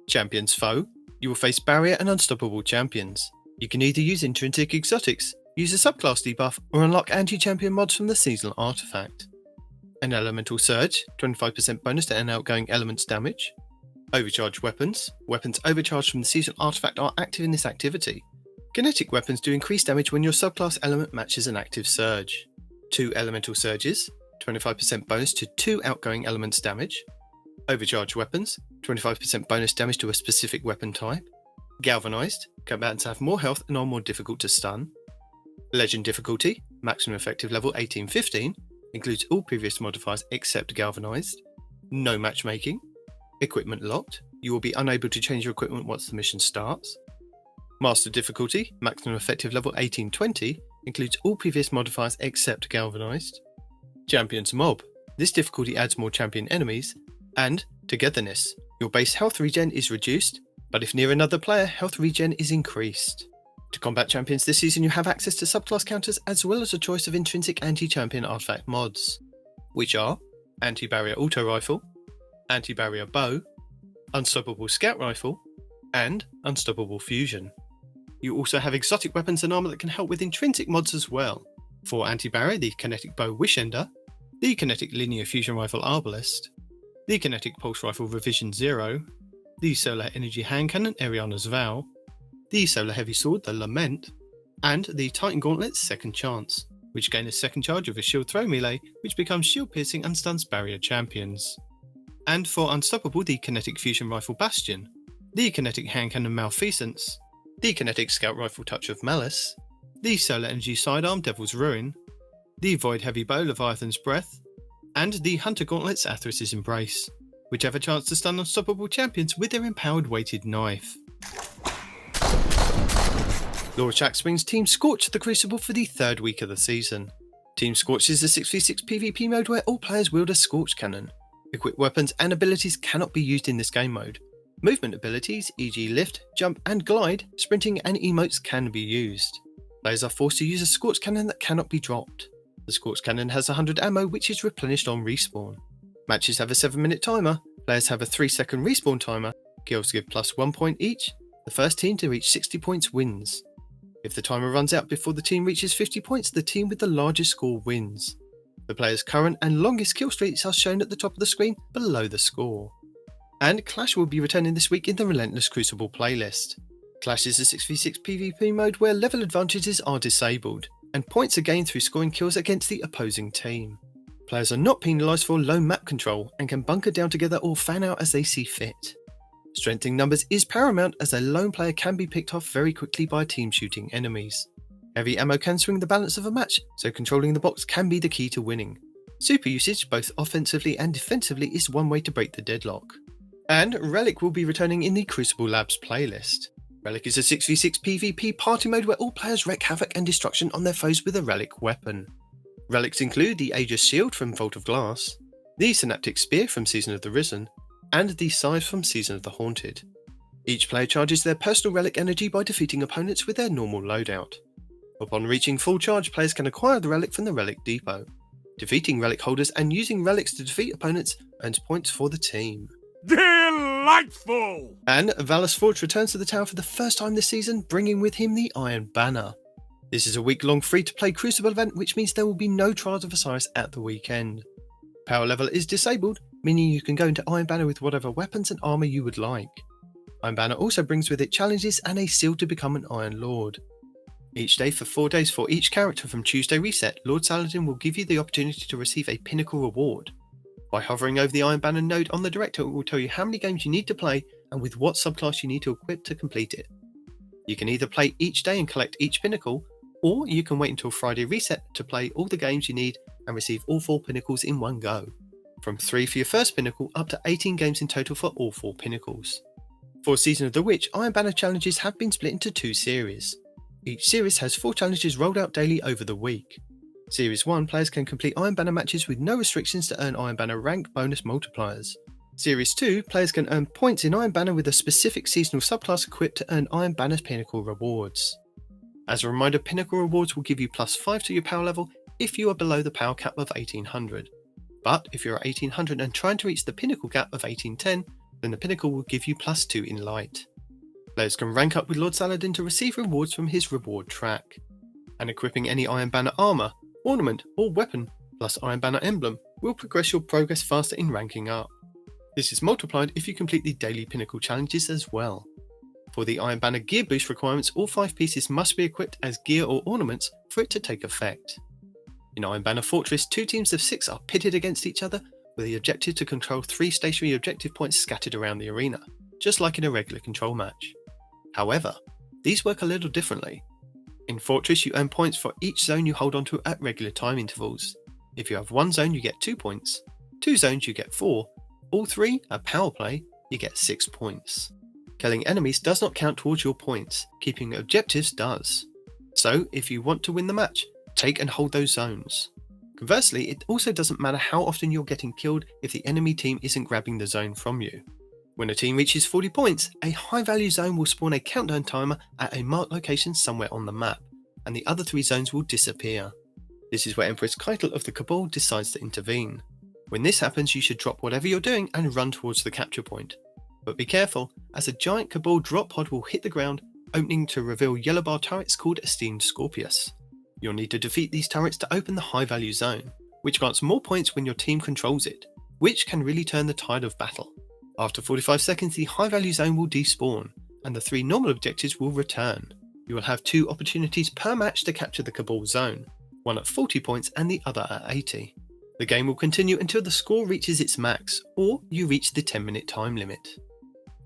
champions foe, you will face barrier and unstoppable champions. You can either use intrinsic exotics, use a subclass debuff, or unlock anti-champion mods from the seasonal artifact. An elemental surge, 25% bonus to an outgoing element's damage. Overcharged weapons, weapons overcharged from the seasonal artifact are active in this activity. Kinetic weapons do increased damage when your subclass element matches an active surge. 2 elemental surges, 25% bonus to 2 outgoing elements damage. Overcharged weapons, 25% bonus damage to a specific weapon type. Galvanized, combatants have more health and are more difficult to stun. Legend difficulty, maximum effective level 1815, includes all previous modifiers except Galvanized. No matchmaking. Equipment locked, you will be unable to change your equipment once the mission starts. Master difficulty, maximum effective level 1820, includes all previous modifiers except Galvanized. Champions mob, this difficulty adds more champion enemies. And togetherness, your base health regen is reduced, but if near another player, health regen is increased. To combat champions this season, you have access to subclass counters as well as a choice of intrinsic anti-champion artifact mods, which are Anti-Barrier Auto Rifle, Anti-Barrier Bow, Unstoppable Scout Rifle, and Unstoppable Fusion. You also have exotic weapons and armor that can help with intrinsic mods as well. For Anti-Barrier, the Kinetic Bow Wishender, the Kinetic Linear Fusion Rifle Arbalest, the Kinetic Pulse Rifle Revision 0, the Solar Energy Hand Cannon Ariana's Vow, the Solar Heavy Sword the Lament, and the Titan Gauntlet's Second Chance, which gain a second charge of a shield throw melee, which becomes shield piercing and stuns barrier champions. And for Unstoppable, the Kinetic Fusion Rifle Bastion, the Kinetic Hand Cannon Malfeasance, the Kinetic Scout Rifle Touch of Malice, the Solar Energy Sidearm Devil's Ruin, the Void Heavy Bow Leviathan's Breath, and the Hunter Gauntlet's Atheris's Embrace, which have a chance to stun unstoppable champions with their empowered weighted knife. Laura Shaxwing's team scorched the Crucible for the 3rd week of the season. Team Scorch is a 6v6 PvP mode where all players wield a Scorch Cannon. Equipped weapons and abilities cannot be used in this game mode. Movement abilities, e.g. lift, jump and glide, sprinting and emotes can be used. Players are forced to use a Scorch Cannon that cannot be dropped. The Scorch Cannon has 100 ammo which is replenished on respawn. Matches have a 7-minute timer, players have a 3-second respawn timer, kills give plus 1 point each, the first team to reach 60 points wins. If the timer runs out before the team reaches 50 points, the team with the largest score wins. The player's current and longest kill streaks are shown at the top of the screen below the score. And Clash will be returning this week in the Relentless Crucible playlist. Clash is a 6v6 PvP mode where level advantages are disabled, and points are gained through scoring kills against the opposing team. Players are not penalised for low map control and can bunker down together or fan out as they see fit. Strength in numbers is paramount as a lone player can be picked off very quickly by team shooting enemies. Heavy ammo can swing the balance of a match, so controlling the box can be the key to winning. Super usage, both offensively and defensively, is one way to break the deadlock. And Relic will be returning in the Crucible Labs playlist. Relic is a 6v6 PvP party mode where all players wreak havoc and destruction on their foes with a Relic weapon. Relics include the Aegis Shield from Vault of Glass, the Synaptic Spear from Season of the Risen, and the Scythe from Season of the Haunted. Each player charges their personal relic energy by defeating opponents with their normal loadout. Upon reaching full charge, players can acquire the relic from the Relic Depot. Defeating relic holders and using relics to defeat opponents earns points for the team. Delightful! And Valus Forge returns to the tower for the first time this season, bringing with him the Iron Banner. This is a week-long free-to-play Crucible event, which means there will be no Trials of Osiris at the weekend. Power level is disabled, meaning you can go into Iron Banner with whatever weapons and armour you would like. Iron Banner also brings with it challenges and a seal to become an Iron Lord. Each day for 4 days for each character from Tuesday Reset, Lord Saladin will give you the opportunity to receive a pinnacle reward. By hovering over the Iron Banner node on the director, it will tell you how many games you need to play and with what subclass you need to equip to complete it. You can either play each day and collect each pinnacle, or you can wait until Friday Reset to play all the games you need and receive all 4 pinnacles in one go. From 3 for your first pinnacle up to 18 games in total for all 4 pinnacles. For Season of the Witch, Iron Banner challenges have been split into 2 series. Each series has 4 challenges rolled out daily over the week. Series 1 players can complete Iron Banner matches with no restrictions to earn Iron Banner rank bonus multipliers. Series 2 players can earn points in Iron Banner with a specific seasonal subclass equipped to earn Iron Banner pinnacle rewards. As a reminder, pinnacle rewards will give you plus 5 to your power level if you are below the power cap of 1800. But if you're at 1800 and trying to reach the pinnacle gap of 1810, then the pinnacle will give you plus 2 in light. Players can rank up with Lord Saladin to receive rewards from his reward track. And equipping any Iron Banner armour, ornament or weapon plus Iron Banner emblem will progress your progress faster in ranking up. This is multiplied if you complete the daily pinnacle challenges as well. For the Iron Banner gear boost requirements, all 5 pieces must be equipped as gear or ornaments for it to take effect. In Iron Banner Fortress, 2 teams of 6 are pitted against each other with the objective to control 3 stationary objective points scattered around the arena, just like in a regular control match. However, these work a little differently. In Fortress, you earn points for each zone you hold onto at regular time intervals. If you have 1 zone, you get 2 points, 2 zones, you get 4, all 3 are power play, you get 6 points. Killing enemies does not count towards your points, keeping objectives does. So, if you want to win the match, take and hold those zones. Conversely, it also doesn't matter how often you're getting killed if the enemy team isn't grabbing the zone from you. When a team reaches 40 points, a high value zone will spawn a countdown timer at a marked location somewhere on the map, and the other 3 zones will disappear. This is where Empress Keitel of the Cabal decides to intervene. When this happens, you should drop whatever you're doing and run towards the capture point. But be careful, as a giant Cabal drop pod will hit the ground, opening to reveal yellow bar turrets called Esteemed Scorpius. You'll need to defeat these turrets to open the high value zone, which grants more points when your team controls it, which can really turn the tide of battle. After 45 seconds, the high value zone will despawn, and the 3 normal objectives will return. You will have 2 opportunities per match to capture the Cabal zone, one at 40 points and the other at 80. The game will continue until the score reaches its max, or you reach the 10-minute time limit.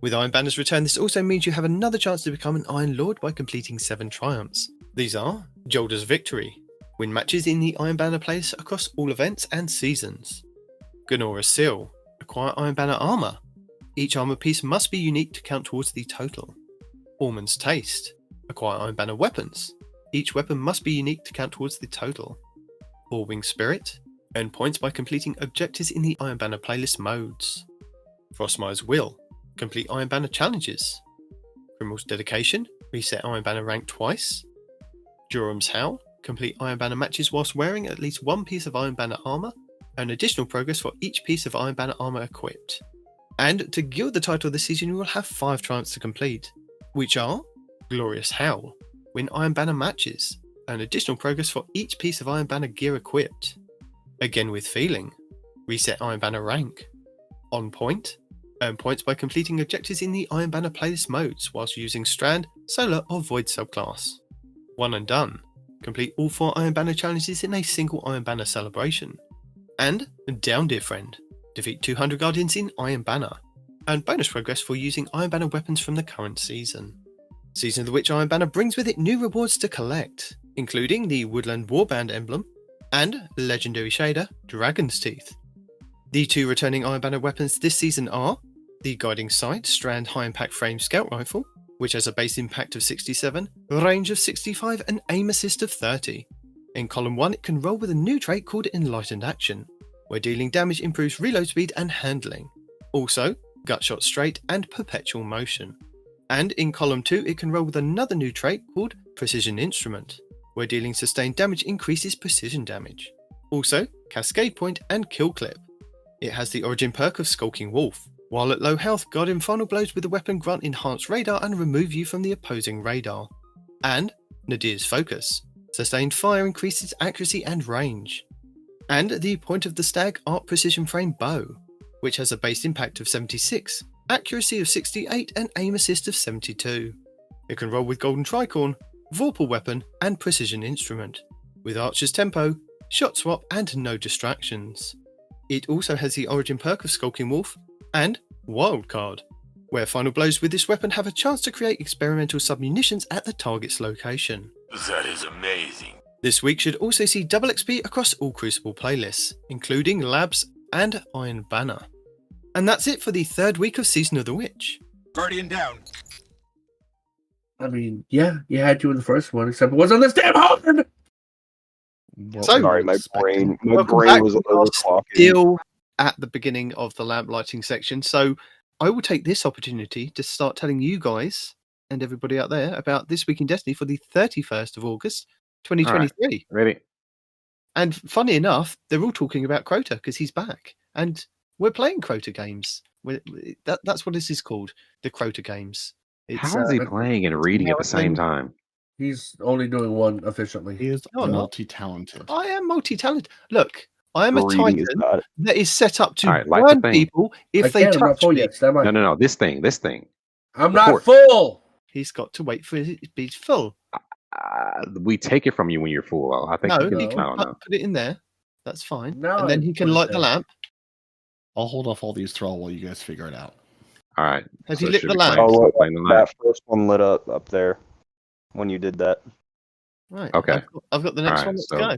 With Iron Banner's return, this also means you have another chance to become an Iron Lord by completing 7 triumphs. These are Jolder's Victory, win matches in the Iron Banner place across all events and seasons. Ganora's Seal, acquire Iron Banner armour. Each armour piece must be unique to count towards the total. Ormond's Taste, acquire Iron Banner weapons. Each weapon must be unique to count towards the total. Wing Spirit. Earn points by completing objectives in the Iron Banner playlist modes. Frostmire's Will. Complete Iron Banner challenges. Criminal's Dedication. Reset Iron Banner rank twice. Durham's Howl. Complete Iron Banner matches whilst wearing at least one piece of Iron Banner armor. Earn additional progress for each piece of Iron Banner armor equipped. And to gild the title this season, you will have 5 triumphs to complete, which are Glorious Howl. Win Iron Banner matches. Earn additional progress for each piece of Iron Banner gear equipped. Again with Feeling. Reset Iron Banner rank. On Point. Earn points by completing objectives in the Iron Banner playlist modes whilst using Strand, Solar or Void subclass. One and Done. Complete all 4 Iron Banner challenges in a single Iron Banner celebration. And Down Dear Friend. Defeat 200 Guardians in Iron Banner. Earn bonus progress for using Iron Banner weapons from the current season. Season of the Witch Iron Banner brings with it new rewards to collect, including the Woodland Warband emblem and legendary shader Dragon's Teeth. The 2 returning Iron Banner weapons this season are the Guiding Sight Strand High Impact Frame Scout Rifle, which has a base impact of 67, range of 65 and aim assist of 30. In column 1 it can roll with a new trait called Enlightened Action, where dealing damage improves reload speed and handling. Also, Gutshot Straight and Perpetual Motion. And in column 2 it can roll with another new trait called Precision Instrument, where dealing sustained damage increases precision damage. Also, Cascade Point and Kill Clip. It has the origin perk of Skulking Wolf. While at low health, Guardian Final Blows with the weapon grant enhanced radar and remove you from the opposing radar. And Nadir's Focus. Sustained fire increases accuracy and range. And the Point of the Stag Art Precision Frame Bow, which has a base impact of 76, accuracy of 68 and aim assist of 72. It can roll with Golden Tricorn, Vorpal Weapon and Precision Instrument, with Archer's Tempo, Shot Swap and no distractions. It also has the origin perk of Skulking Wolf and Wildcard, where final blows with this weapon have a chance to create experimental submunitions at the target's location. That is amazing. This week should also see double XP across all Crucible playlists, including Labs and Iron Banner. And that's it for the 3rd week of Season of the Witch. Guardian down. I mean, yeah, you had to in the first one, except it wasn't this damn hard! So, Sorry, my brain welcome back. was We are overclocking. still at the beginning of the lamp lighting section, so I will take this opportunity to start telling you guys and everybody out there about This Week in Destiny for the 31st of August, 2023. Right, ready? And funny enough, they're all talking about Crota because he's back, and we're playing Crota games. That's what this is called, the Crota games. How is he playing and reading at the same time? He's only doing one efficiently. He is No, I'm not. multi-talented. I am multi-talented. Look, I am a Reading is Titan not- that is set up to All right, like burn the thing. people if they I'm not touch full me. yet. Stand by. No. This thing. I'm the not port. full! He's got to wait for it to be full. We take it from you when you're full. I think. No, you he can, can no. put it in there. That's fine. No, and then he I can put it light the there. lamp. I'll hold off all these thrall while you guys figure it out. All right. Have so you lit should the we lamp? play- Oh, look, playing the lamp? that first one lit up there when you did that. Right. Okay. I've got the next All right, one. Let's so- go.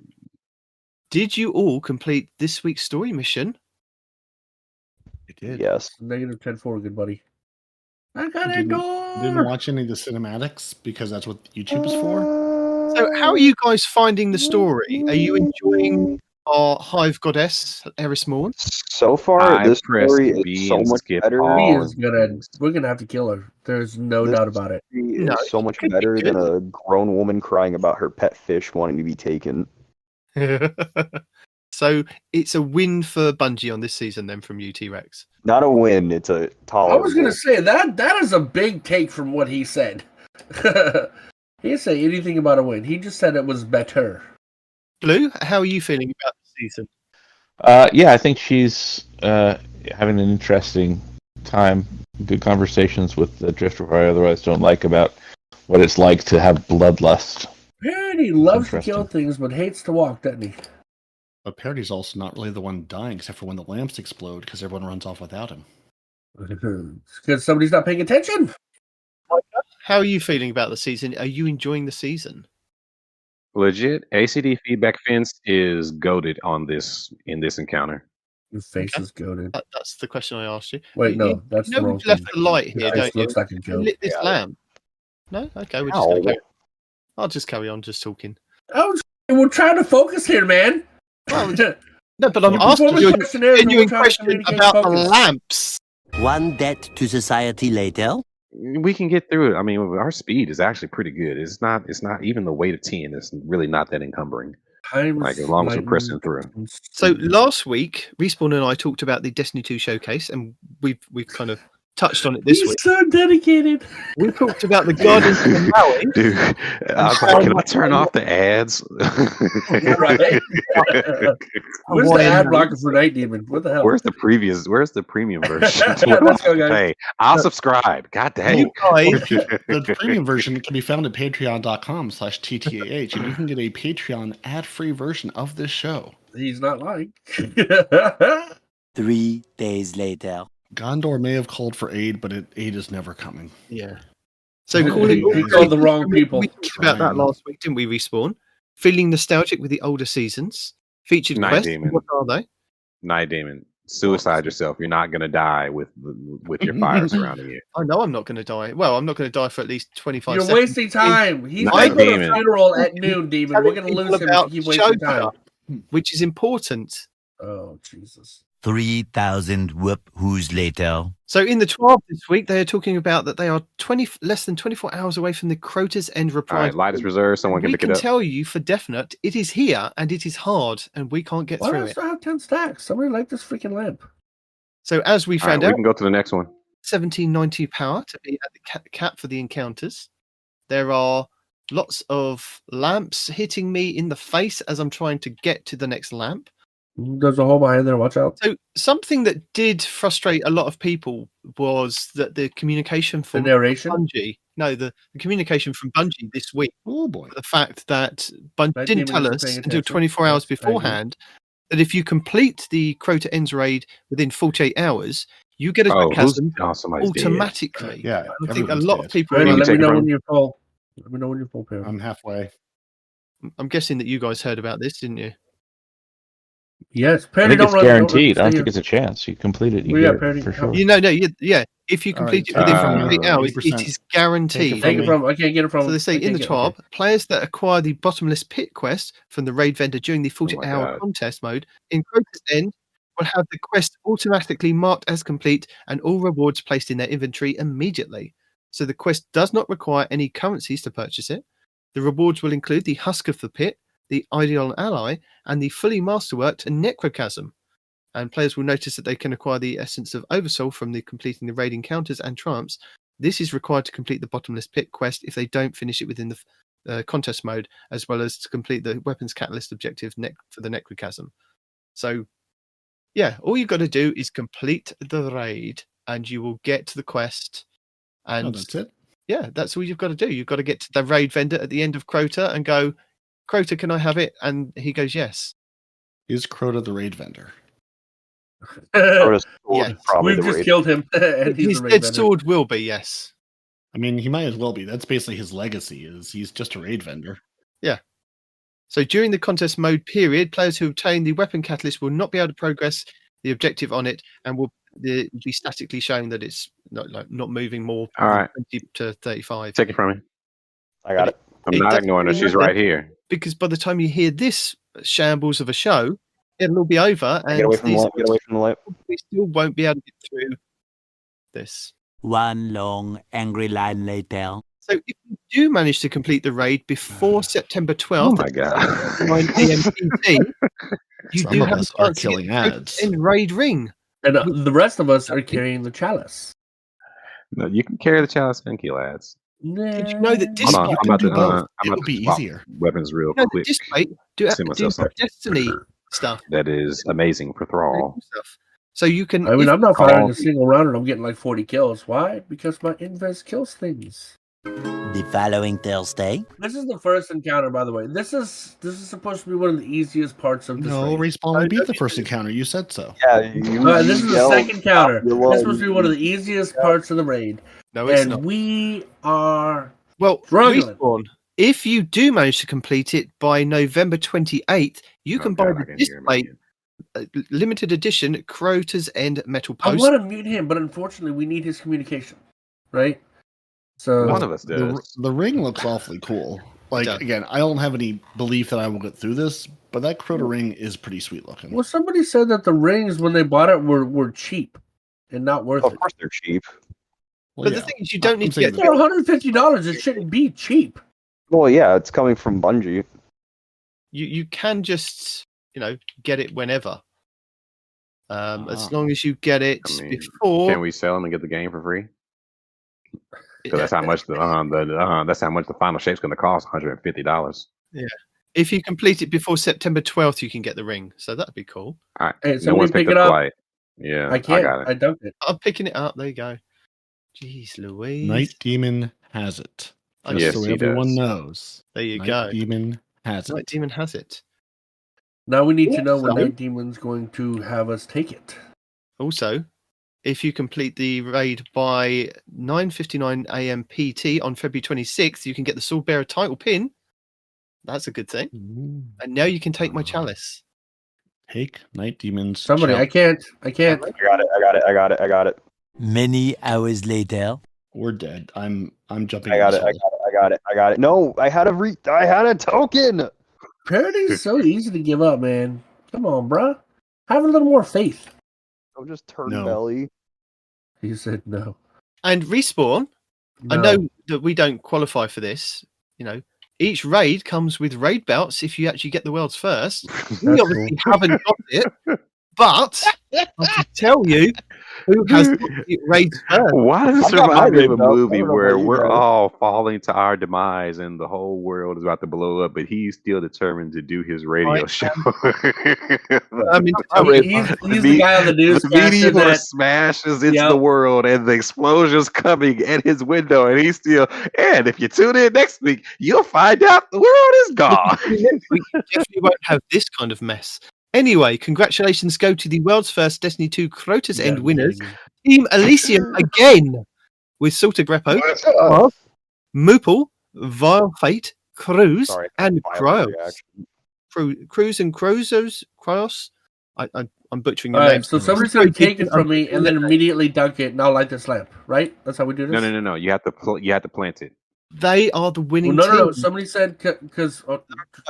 Did you all complete this week's story mission? You did. Yes. Negative 10-4, good buddy. I got a Didn't door! watch any of the cinematics because that's what YouTube is for. So, how are you guys finding the story? Are you enjoying our Hive Goddess, Eris Morn? So far, I this pressed story B is so and much skipped better. all. He is gonna. We're gonna have to kill her. There's no This doubt about it. story No, is so much could be better than good. a grown woman crying about her pet fish wanting to be taken. So, it's a win for Bungie on this season, then, from you, T-Rex. Not a win, it's a I tolerable. was gonna say that is a big take from what he said. He didn't say anything about a win. He just said it was better. Blue, how are you feeling about the season? Yeah, I think she's having an interesting time. Good conversations with the Drifter, who I otherwise don't like, about what it's like to have bloodlust. He loves to kill Interesting. things, but hates to walk, doesn't he? But Parody's also not really the one dying, except for when the lamps explode, because everyone runs off without him. It's because somebody's not paying attention. How are you feeling about the season? Are you enjoying the season? Legit, ACD feedback fence is goaded on this in this encounter. Your face is goaded. That's the question I asked you. Wait, no, that's you know the wrong we've left thing. the light Your here, face don't you? looks like a You goat. lit this Yeah. lamp. No? Okay, we're just Ow. going to I'll just carry on just talking. We're trying to focus here, man. Well, no, but I'm asking you a genuine question about the lamps. One debt to society later. We can get through it. I mean, our speed is actually pretty good. It's not even the weight of 10. It's really not that encumbering. Like as long as we're pressing through. So last week, Respawn and I talked about the Destiny 2 showcase, and we've kind of touched on it this week. So dedicated. We talked about the Guardians of the Maui. Dude, I was like, can I turn off the ads? Right. Where's the ad blocker for Nitedemon? What the hell? Where's the premium version? Let's go, guys. Hey, I'll subscribe. God dang. You guys, The premium version can be found at patreon.com/TTAH, and you can get a Patreon ad-free version of this show. He's not lying. 3 days later. Gondor may have called for aid, but aid is never coming. yeah. So You called the wrong people. We talked about that last week, didn't we? Respawn, feeling nostalgic with the older seasons. Featured quests. Nitedemon. What are they? Nitedemon, suicide yourself. You're not gonna die with your fire surrounding you. I know I'm not going to die. Well, I'm not going to die for at least 25 You're seconds. wasting time. He's Night going to Demon. a funeral at noon, Demon. We're going to lose him if you keep wasting time. Which is important. Oh, Jesus. 3,000 whoop-whoos later. So in the 12 this week, they are talking about that they are less than 24 hours away from the Crota's End All reply. right, light is reserved. Someone can We pick it can up. tell you for definite, it is here and it is hard, and we can't get Why through does it. I have 10 stacks? Somebody like this freaking lamp. So as we All right, found we out, can go to the next one. 1790 power to be at the cap for the encounters. There are lots of lamps hitting me in the face as I'm trying to get to the next lamp. There's a hole behind there. Watch out. So something that did frustrate a lot of people was that the communication The from narration. Bungie, the communication from Bungie this week, Oh boy. the fact that Bungie That didn't demon tell isn't us paying until attention. 24 hours Yes, I agree. beforehand that if you complete the Crota Ends raid within 48 hours, you get a chasm somebody's dead. automatically. Yeah, I think a everyone's lot dead. of people. Brandon, you let me take it know from when you're full. Let me know when you're full, Perry. I'm halfway. I'm guessing that you guys heard about this, didn't you? Yes, I Perry, think don't it's run. guaranteed. Don't I run. don't think it's a chance. You complete it, you Well, yeah, get Perry, it for help. sure. Yeah. If you All complete right, it within uh, 48 hours, 80%. it is guaranteed. Take it from. I can't get it from. So they say I in can't the get- 12, okay. players that acquire the bottomless pit quest from the raid vendor during the my 48-hour God. contest mode in Crota's End will have the quest automatically marked as complete and all rewards placed in their inventory immediately. So the quest does not require any currencies to purchase it. The rewards will include the Husk of the Pit, the Ideal Ally, and the fully masterworked Necrochasm. And players will notice that they can acquire the Essence of Oversoul from the completing the raid encounters and triumphs. This is required to complete the Bottomless Pit quest if they don't finish it within the contest mode, as well as to complete the Weapons Catalyst objective for the Necrochasm. So, yeah, all you've got to do is complete the raid, and you will get to the quest. And Oh, that's it. yeah, that's all you've got to do. You've got to get to the raid vendor at the end of Crota and go, Crota, can I have it? And he goes, yes. Is Crota the raid vendor? Crota's sword Yeah, is probably We've the just raid. killed him, and he's His the raid dead vendor. sword will be, yes. I mean, he might as well be. That's basically his legacy. Is he's just a raid vendor. So during the contest mode period, players who obtain the weapon catalyst will not be able to progress the objective on it and will be statically showing that it's not moving more All than right. 20 to 35. Take it from me. I got it. I'm It not doesn't ignoring her. really She's matter. right here. Because by the time you hear this shambles of a show, it'll all be over and Get away from the these light. Get away from the light. we still won't be able to get through this. One long angry line later. So if you do manage to complete the raid before September 12th, Oh my God. 9 PM PT, you Some do of have a us are chance to get killing the ads. in raid ring. And the rest of us are carrying the chalice. No, you can carry the chalice and kill ads. Did you know that Hold on, You I'm can about do to. both. I'm It about would to be swap easier. weapons real No, quick. do See myself something. Destiny stuff. That is amazing for Thrall. So you can. I mean, if- I'm not firing Oh. a single round, and I'm getting like 40 kills. Why? Because my invis kills things. The following Thursday. This is the first encounter, by the way. This is supposed to be one of the easiest parts of this. No, raid. Respawn, we beat the first encounter. You said so. Yeah, This is the second encounter. You're This low. is supposed to be one of the easiest parts of the raid, no, it's and not. we are Well, struggling. Respawn, if you do manage to complete it by November 28th, you Oh can God, buy I the can hear him display again. limited edition Crota's End metal I post. want to mute him, but unfortunately, we need his communication, right? So One of us does. The ring looks awfully cool. Like, again, I don't have any belief that I will get through this, but that Crota ring is pretty sweet looking. Well, somebody said that the rings, when they bought it, were cheap and not worth it. Of course they're cheap. Well, But the thing is, you don't need to get... For $150, it shouldn't be cheap. Well, yeah, it's coming from Bungie. You can just, get it whenever. As long as you get it before... Can we sell them and get the game for free? Because that's how much that's how much the final shape's going to cost, $150. Yeah. If you complete it before September 12th, you can get the ring. So that'd be cool. All right. Hey, No one's pick picked it up up. Flight. Yeah, I can't. got it. I dumped it. I'm picking it up. There you go. Jeez Louise. Night Demon has it. Just Yes, so he everyone does. knows. There you Night go. Demon has it. Night Demon has it. Now we need to know when Also- Night Demon's going to have us take it. Also, if you complete the raid by 9:59 a.m. PT on February 26th, you can get the Swordbearer title pin. That's a good thing. And now you can take my chalice. Take Night Demon's Somebody, I chalice. can't. I can't. I got it. Many hours later. We're dead. I'm jumping. I got in it. this hole. I got it. No, I had a token. Parody's so easy to give up, man. Come on, bruh. Have a little more faith. I'm just turn No. belly. He said no. And Respawn, I know that we don't qualify for this. Each raid comes with raid belts if you actually get the world's first. We obviously haven't got it, but I can tell you who has raids first. Why does this I got my remind me of a raid belt. I movie don't know where about you we're guys. all falling to our demise and the whole world is about to blow up, but he's still determined to do his radio show? I mean, He's the guy on the The newscaster meteor that smashes into Yep. the world and the explosion's coming at his window, and he's still. And if you tune in next week, you'll find out the world is gone. we definitely won't have this kind of mess. Anyway, congratulations go to the world's first Destiny 2 Crota's End winners, Team Elysium again, with Salter Greppo, Moople, Vile Fate, Cruz, Sorry, and violent Kryos. Cruz and Kryos. I'm butchering your All right, names. so somebody's going to take it from me and then immediately dunk it, and I'll light this lamp, right? That's how we do this? No. You have to plant it. They are the winning Well, no. team. Somebody said because...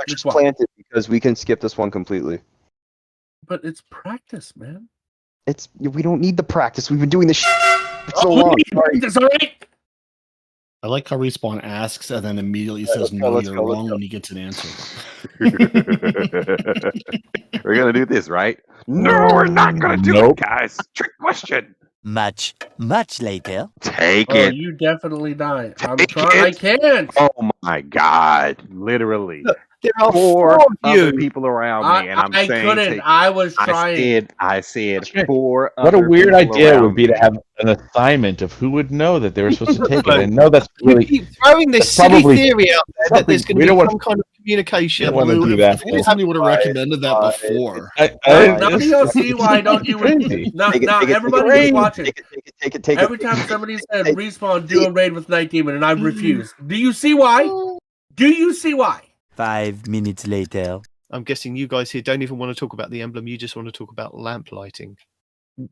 Just plant it because we can skip this one completely. But it's practice, man. We don't need the practice. We've been doing this for so long. Sorry. Practice, all right? I like how Respawn asks and then immediately says, let's no, go, let's you're go, let's wrong go. when he gets an answer. We're gonna do this, right? No, we're not gonna do it, guys. Trick question. Much later. Take Oh, it. you definitely die. I'm Take trying. I it. can't. Oh my God! Literally, There are four four of other you. people around me, and I'm I saying, couldn't. take- I was trying. I said four. What a other weird people idea it around would be to me. have an assignment of who would know that they were supposed to take it. And no, that's You really keep throwing this That's silly probably theory out there that there's going we to be don't want- some kind of communication. don't want to We do would've- that. if somebody would have recommended that before. Now you'll see why. Don't you? Crazy. Now, Take it, take it, everybody take it. who's watching. Take it. Every time somebody said Respawn, do a raid with Night Demon, and I refuse. Do you see why? Do you see why? 5 minutes later. I'm guessing you guys here don't even want to talk about the emblem. You just want to talk about lamp lighting.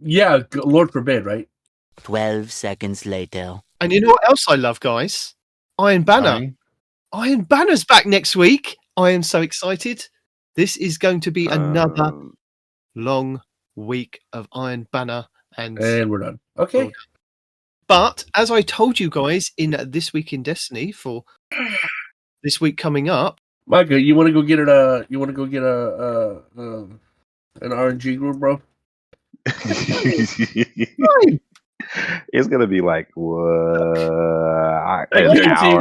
Yeah, Lord forbid, right? 12 seconds later. And you know what else I love, guys? Iron Banner. Fine. Iron Banner's back next week. I am so excited. This is going to be another long week of Iron Banner. And we're done. Okay. But as I told you guys in This Week in Destiny for this week coming up, Micah, you want to go get it? You want to go get an RNG group, bro? It's gonna be like what?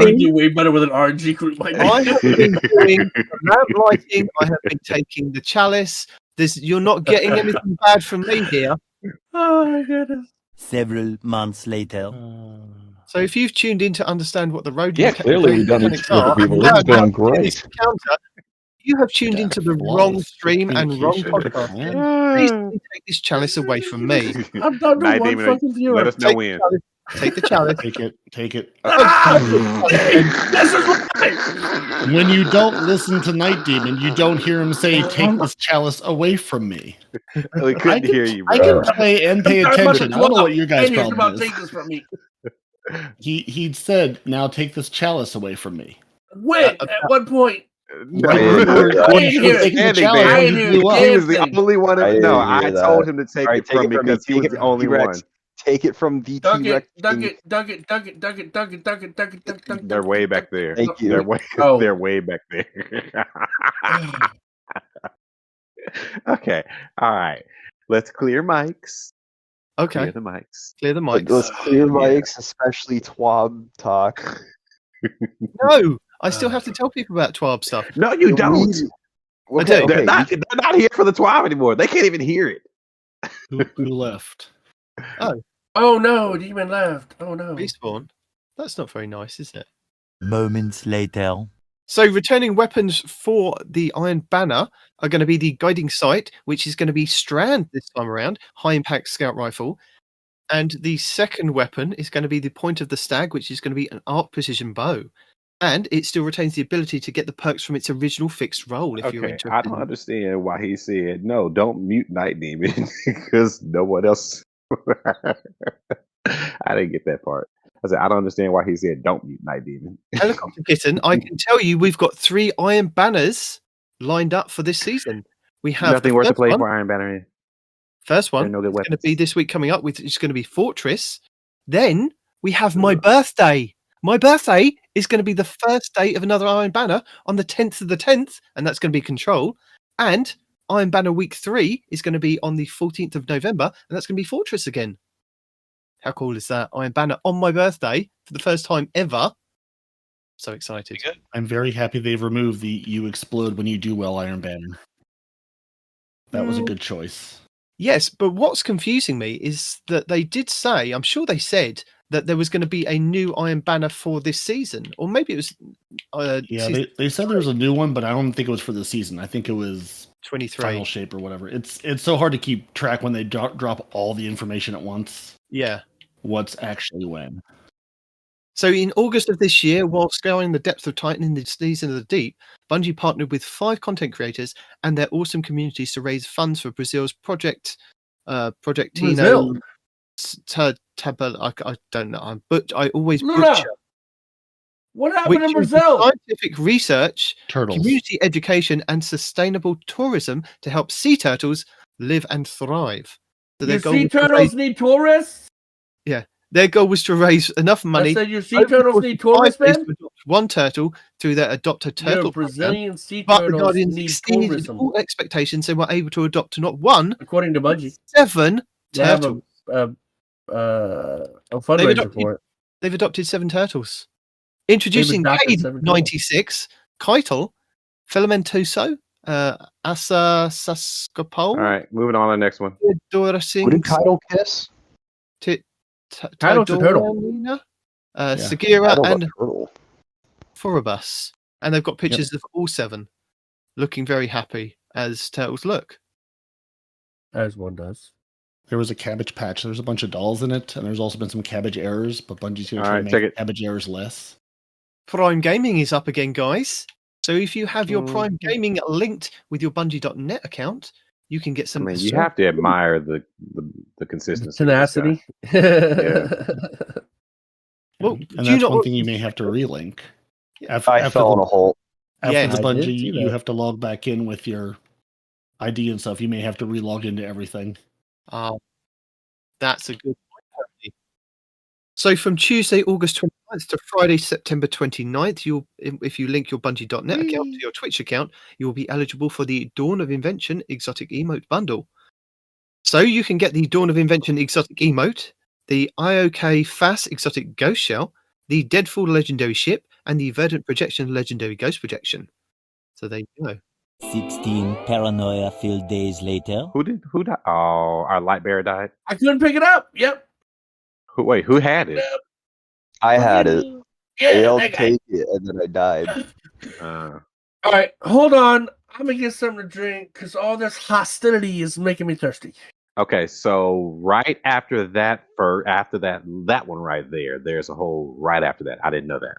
We do way better with an RNG group. Micah. I have been doing lamp lighting. I have been taking the chalice. You're not getting anything bad from me here. Oh my goodness. Several months later. So if you've tuned in to understand what the road Yeah, clearly we've done it for people. This is going great. You have tuned into the wrong stream and wrong communication. podcast. Please take this chalice away from me. I'm done Night with one Demon, fucking viewer. let us know when. Take the chalice. Take it. This is why. When you don't listen to Night Demon, you don't hear him say, take this chalice away from me. We couldn't hear you, I bro. can play and pay attention. I don't know what your guys' And here's problem about take is. this from me. He'd said, now take this chalice away from me. When? At what point? No, I didn't hear that. I didn't hear it. Taking the Standing challenge there. I when didn't you hear blew a up. He damn was the thing. only one. I No, didn't hear I that. told him to take All right, it from me me. because he was the only one. Take it from the Dug T-Rex it, dug King. it, dug it, dug it, dug it, dug it, dug it, dug it, dug it, dug it. They're way back there. Thank you. They're way, Oh. they're way back there. Okay. All right. Let's clear mics. Okay. Clear the mics. Clear the mics. Let's clear mics, especially TWAB talk. No, I still have to tell people about TWAB stuff. No, you don't. Okay, They're not here for the 12 anymore. They can't even hear it. Who left? Oh no, Demon left. Oh no. Respawn. That's not very nice, is it? Moments later. So returning weapons for the Iron Banner are going to be the guiding sight, which is going to be Strand this time around, high impact scout rifle. And the second weapon is going to be the Point of the Stag, which is going to be an arc precision bow. And it still retains the ability to get the perks from its original fixed role if you're Okay, interested. I don't understand why he said, no, don't mute Nitedemon because no one else. I didn't get that part. I said, I don't understand why he said, don't mute Nitedemon. Helicopter Kitten, I can tell you we've got 3 Iron Banners lined up for this season. We have Nothing the worth to first play one. for Iron Banner. First one There are no good is going to weapons. be this week coming up with. It's going to be Fortress. Then we have my birthday. My birthday is going to be the first day of another Iron Banner on the 10th of the 10th, and that's going to be Control. And Iron Banner Week 3 is going to be on the 14th of November, and that's going to be Fortress again. How cool is that? Iron Banner on my birthday for the first time ever. So excited. I'm very happy they've removed the "you explode when you do well" Iron Banner. That was a good choice. Yes, but what's confusing me is that they did say, I'm sure they said, that there was going to be a new Iron Banner for this season. Or maybe it was... Yeah, they said there was a new one, but I don't think it was for the season. I think it was 23. Final Shape or whatever. It's so hard to keep track when they drop all the information at once. Yeah. What's actually when. So in August of this year, while scouring the depths of Titan in the Season of the Deep, Bungie partnered with 5 content creators and their awesome communities to raise funds for Brazil's Project Tino. I don't know, but I always butcher. What happened in Which Brazil? Scientific research, Turtles. community education, and sustainable tourism to help sea turtles live and thrive. So Your sea turtles need tourists? Yeah. Their goal was to raise enough money. I said your sea turtles need tourists, man? To adopt one turtle through their Adopt a Turtle Your Brazilian sea but the turtles Guardians need exceeded tourism. all expectations. They were able to adopt not one, according to Bungie, 7 they have turtles. a fundraiser for it. They've adopted 7 turtles. Introducing adopted Cade 7 96, Keitel, Filamentoso, Asa Saskopol. All right, moving on to the next one. Dora Singh. What did Keitel kiss? Keitel's a turtle. Sagira Keitel and a turtle. Forabus. And they've got pictures of all 7 looking very happy as turtles look. As one does. There was a Cabbage Patch. There's a bunch of dolls in it, and there's also been some Cabbage errors, but Bungie's going to try to make Cabbage errors less. Prime Gaming is up again, guys. So if you have your Prime Gaming linked with your Bungie.net account, you can get some... I mean, you have to admire the consistency. Tenacity. Yeah. Well, and that's one thing you may have to relink. I fell in a hole. After the Bungie, you have to log back in with your ID and stuff. You may have to relog into everything. That's a good point. So from Tuesday, August 29th to Friday, September 29th, if you link your Bungie.net account to your Twitch account, you will be eligible for the Dawn of Invention Exotic Emote Bundle. So you can get the Dawn of Invention Exotic Emote, the IOK FAS Exotic Ghost Shell, the Deadfall Legendary Ship, and the Verdant Projection Legendary Ghost Projection. So there you go. 16 paranoia-filled days later. Who died? Oh, our light bearer died. I couldn't pick it up. Yep. Who had it? I had it. Yeah, I yelled take it, and then I died. All right, hold on. I'm gonna get something to drink because all this hostility is making me thirsty. Okay, so right after that, that one right there, there's a hole right after that. I didn't know that.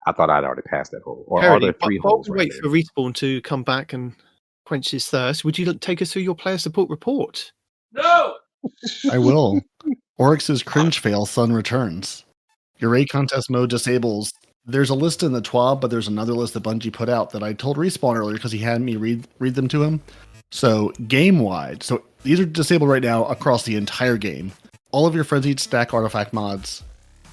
I thought I'd already passed that hole. Or are there 3 holes While we wait for Respawn to come back and quench his thirst, would you take us through your player support report? No! I will. Oryx's cringe fail, Sun returns. Your raid contest mode disables There's a list in the TWAB, but there's another list that Bungie put out that I told Respawn earlier because he had me read them to him. So game-wide, so these are disabled right now across the entire game. All of your Frenzied Stack Artifact mods,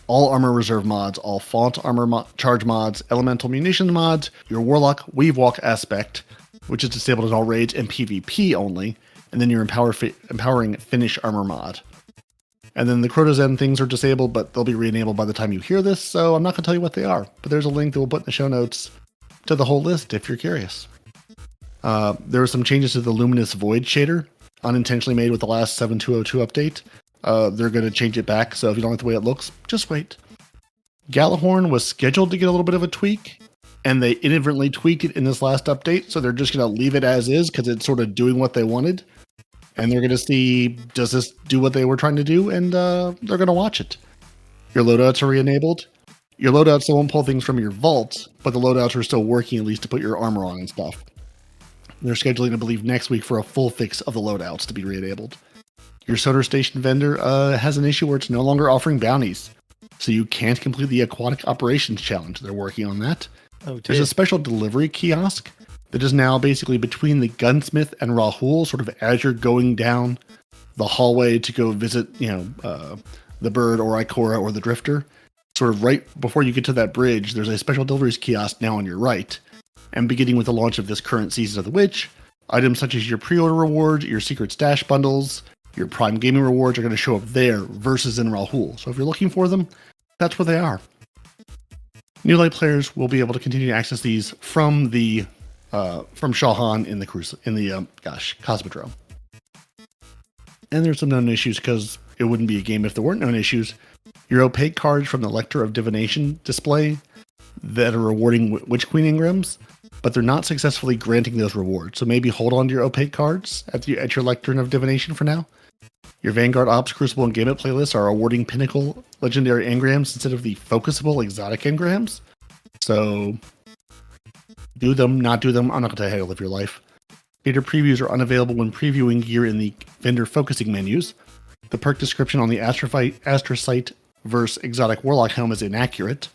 all Armor Reserve mods, all Font Armor Charge mods, Elemental Munitions mods, your Warlock Weave Walk aspect, which is disabled in all raids and PvP only, and then your Empowering Finish Armor mod. And then the Crota Zen things are disabled, but they'll be re-enabled by the time you hear this, so I'm not going to tell you what they are. But there's a link that we'll put in the show notes to the whole list if you're curious. There were some changes to the Luminous Void shader, unintentionally made with the last 7.202 update. They're going to change it back, so if you don't like the way it looks, just wait. Galahorn was scheduled to get a little bit of a tweak, and they inadvertently tweaked it in this last update, so they're just going to leave it as is because it's sort of doing what they wanted. And they're going to see, does this do what they were trying to do? And they're going to watch it. Your loadouts are re-enabled. Your loadouts still won't pull things from your vault, but the loadouts are still working at least to put your armor on and stuff. They're scheduling, I believe, next week for a full fix of the loadouts to be re-enabled. Your sonar station vendor has an issue where it's no longer offering bounties. So you can't complete the Aquatic Operations Challenge. They're working on that. Oh, dear. There's a special delivery kiosk that is now basically between the gunsmith and Rahul, sort of as you're going down the hallway to go visit, the bird or Ikora or the drifter. Sort of right before you get to that bridge, there's a special deliveries kiosk now on your right. And beginning with the launch of this current season of The Witch, items such as your pre-order rewards, your secret stash bundles, your Prime Gaming rewards are going to show up there versus in Rahul. So if you're looking for them, that's where they are. New Light players will be able to continue to access these from Shahan in the Cosmodrome. And there's some known issues because it wouldn't be a game if there weren't known issues. Your opaque cards from the Lector of Divination display that are rewarding Witch Queen engrams, but they're not successfully granting those rewards. So maybe hold on to your opaque cards at your Lectern of Divination for now. Your Vanguard Ops, Crucible, and Gambit playlists are awarding Pinnacle legendary engrams instead of the focusable exotic engrams. So do them, not do them. I'm not going to tell you how to live your life. Beta previews are unavailable when previewing gear in the vendor focusing menus. The perk description on the Astrocyte versus Exotic Warlock helm is inaccurate.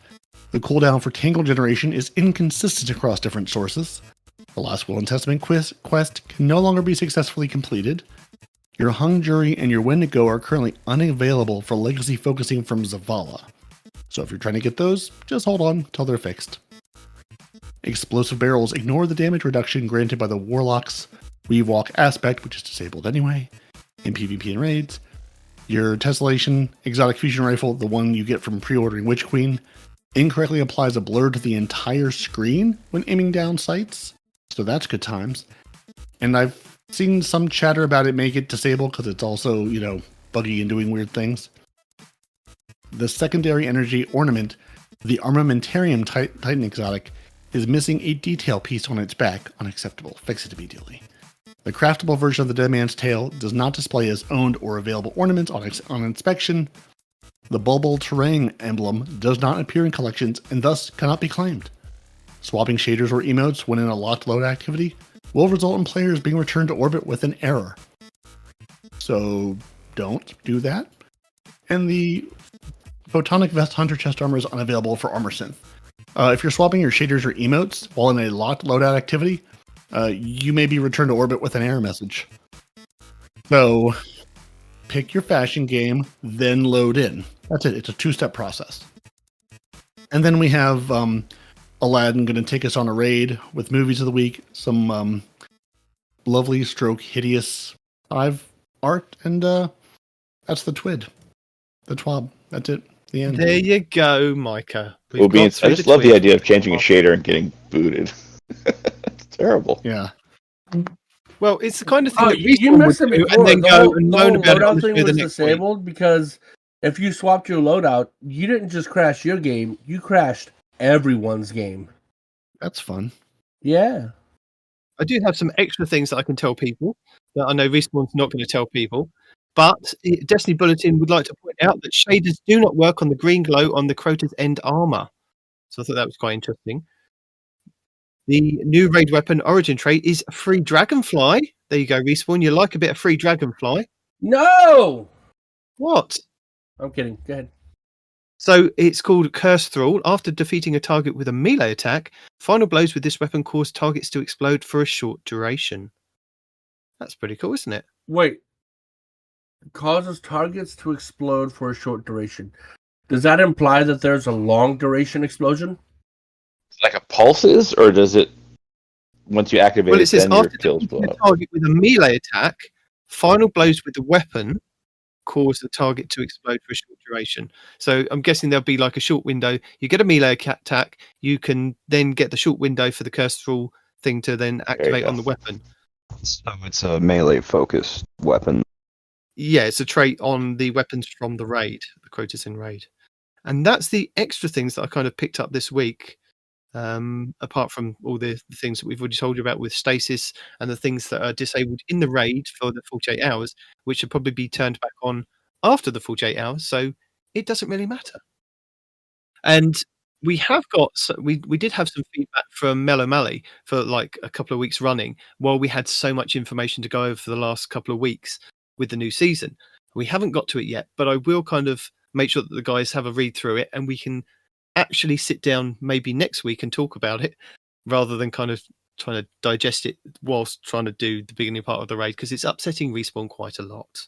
The cooldown for Tangle Generation is inconsistent across different sources. The Last Will and Testament quest can no longer be successfully completed. Your Hung Jury and your Wendigo are currently unavailable for legacy focusing from Zavala. So if you're trying to get those, just hold on till they're fixed. Explosive barrels ignore the damage reduction granted by the Warlock's Weave Walk aspect, which is disabled anyway, in PvP and raids. Your Tessellation Exotic Fusion Rifle, the one you get from pre-ordering Witch Queen, incorrectly applies a blur to the entire screen when aiming down sights. So that's good times. And I've seen some chatter about it make it disabled because it's also, buggy and doing weird things. The secondary energy ornament, the Armamentarium Titan Exotic, is missing a detail piece on its back. Unacceptable. Fix it immediately. The craftable version of the Dead Man's Tail does not display as owned or available ornaments on inspection. The Bulbul Terrain emblem does not appear in collections and thus cannot be claimed. Swapping shaders or emotes when in a locked load activity will result in players being returned to orbit with an error. So don't do that. And the Photonic Vest Hunter Chest Armor is unavailable for Armor Synth. If you're swapping your shaders or emotes while in a locked loadout activity, you may be returned to orbit with an error message. So pick your fashion game, then load in. That's it. It's a two-step process. And then we have Aladdin going to take us on a raid with movies of the week, some lovely stroke hideous 5 art, and that's the TWID. The TWAB. That's it. The end. There you go, Micah. I just love the idea of changing a shader and getting booted. It's terrible. Yeah. Well, it's the kind of thing that you missed it before. and then go and moan about it on loadout the thing was next disabled because if you swapped your loadout, you didn't just crash your game, you crashed everyone's game. That's fun. Yeah. I do have some extra things that I can tell people that I know Respawn's not going to tell people. But Destiny Bulletin would like to point out that shaders do not work on the green glow on the Crota's end armor. So I thought that was quite interesting. The new raid weapon origin trait is free dragonfly. There you go, Respawn. You like a bit of free dragonfly? No! What? I'm kidding. Go ahead. So it's called Curse Thrall. After defeating a target with a melee attack, final blows with this weapon cause targets to explode for a short duration. That's pretty cool, isn't it? Wait. Causes targets to explode for a short duration. Does that imply that there's a long duration explosion? Like a pulses, or does it once you activate Well, it says then your after kills defeating blow a up? target with a melee attack, final blows with the weapon cause the target to explode for a short duration. So I'm guessing there'll be like a short window. You get a melee attack, you can then get the short window for the Curse Thrall thing to then activate on the weapon. So it's a melee focused weapon. Yeah, it's a trait on the weapons from the raid, the Crota's in raid. And that's the extra things that I kind of picked up this week. Apart from all the things that we've already told you about with stasis and the things that are disabled in the raid for the 48 hours, which should probably be turned back on after the 48 hours. So it doesn't really matter. And we have got, we did have some feedback from Mellow Mally for like a couple of weeks running while we had so much information to go over for the last couple of weeks with the new season. We haven't got to it yet, but I will kind of make sure that the guys have a read through it and we can actually sit down maybe next week and talk about it rather than kind of trying to digest it whilst trying to do the beginning part of the raid, because it's upsetting Respawn quite a lot.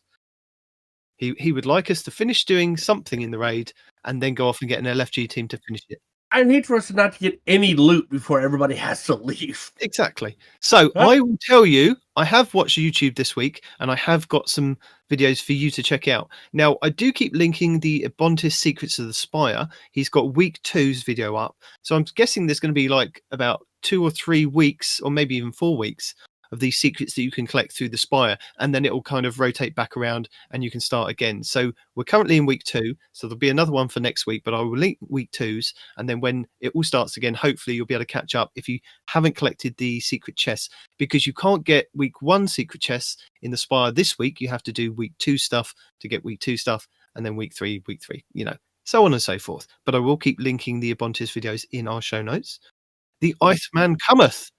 He would like us to finish doing something in the raid and then go off and get an LFG team to finish it. I need for us not to get any loot before everybody has to leave. Exactly. So I will tell you, I have watched YouTube this week and I have got some videos for you to check out. Now, I do keep linking the Ebontis Secrets of the Spire. He's got week 2's video up. So I'm guessing there's going to be like about 2 or 3 weeks or maybe even 4 weeks of these secrets that you can collect through the Spire, and then it will kind of rotate back around and you can start again. So we're currently in week 2, so there'll be another one for next week, but I will link week 2's, and then when it all starts again, hopefully you'll be able to catch up if you haven't collected the secret chests, because you can't get week 1 secret chests in the Spire this week. You have to do week 2 stuff to get week 2 stuff, and then week 3, you know, so on and so forth. But I will keep linking the Ebontis videos in our show notes. The Iceman Cometh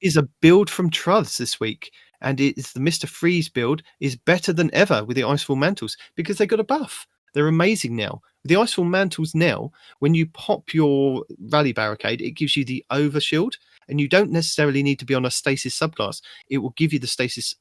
is a build from Truths this week, and it's the Mr. Freeze build is better than ever with the Icefall Mantles because they got a buff. They're amazing now. With the Icefall Mantles now, when you pop your rally barricade, it gives you the overshield, and you don't necessarily need to be on a stasis subclass. It will give you the stasis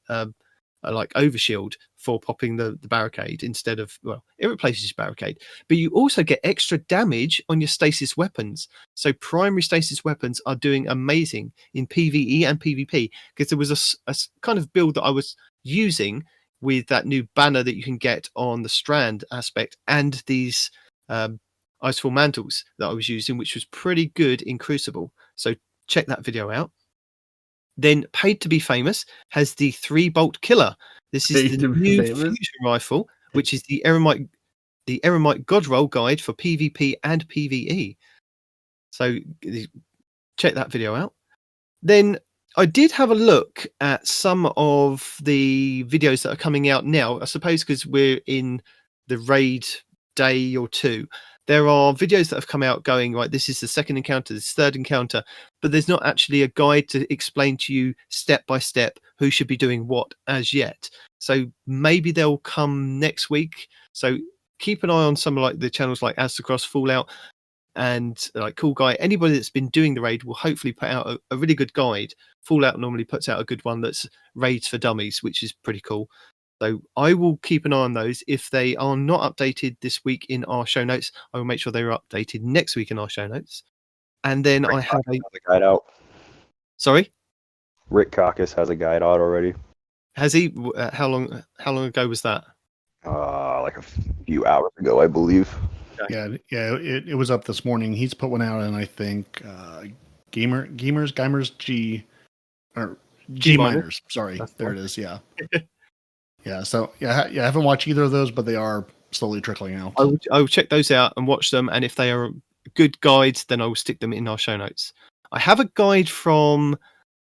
like overshield for popping the barricade instead of, well, it replaces your barricade, but you also get extra damage on your stasis weapons. So primary stasis weapons are doing amazing in PvE and PvP, because there was a kind of build that I was using with that new banner that you can get on the Strand aspect and these Icefall Mantles that I was using, which was pretty good in Crucible. So check that video out. Then Paid to be Famous has the 3-bolt killer. This is the new fusion rifle, which is the Eremite God Roll guide for PvP and PvE. So check that video out. Then I did have a look at some of the videos that are coming out now. I suppose because we're in the raid day or 2. There are videos that have come out going, right, this is the second encounter, this third encounter, but there's not actually a guide to explain to you step by step who should be doing what as yet. So maybe they'll come next week. So keep an eye on some of like the channels like Astacross, Fallout, and like Cool Guy. Anybody that's been doing the raid will hopefully put out a really good guide. Fallout normally puts out a good one that's raids for dummies, which is pretty cool. So I will keep an eye on those. If they are not updated this week in our show notes, I will make sure they are updated next week in our show notes. And then Rick I have a guide out. Sorry? Rick Caucus has a guide out already. Has he? How long ago was that? Like a few hours ago, I believe. Okay. Yeah. It was up this morning. He's put one out, and I think Gamers G or G Miners. Sorry, there it is. Yeah. Yeah. So I haven't watched either of those, but they are slowly trickling out. I will check those out and watch them, and if they are good guides, then I will stick them in our show notes. I have a guide from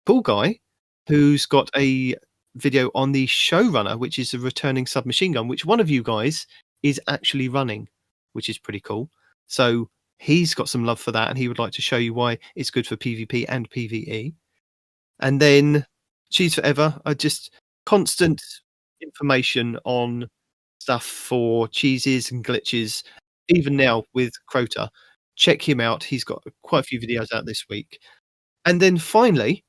Cool Guy, who's got a video on the Showrunner, which is a returning submachine gun, which one of you guys is actually running, which is pretty cool. So he's got some love for that, and he would like to show you why it's good for PvP and PvE. And then Cheese Forever are just constant information on stuff for cheeses and glitches even now with Crota. Check him out. He's got quite a few videos out this week. And then finally,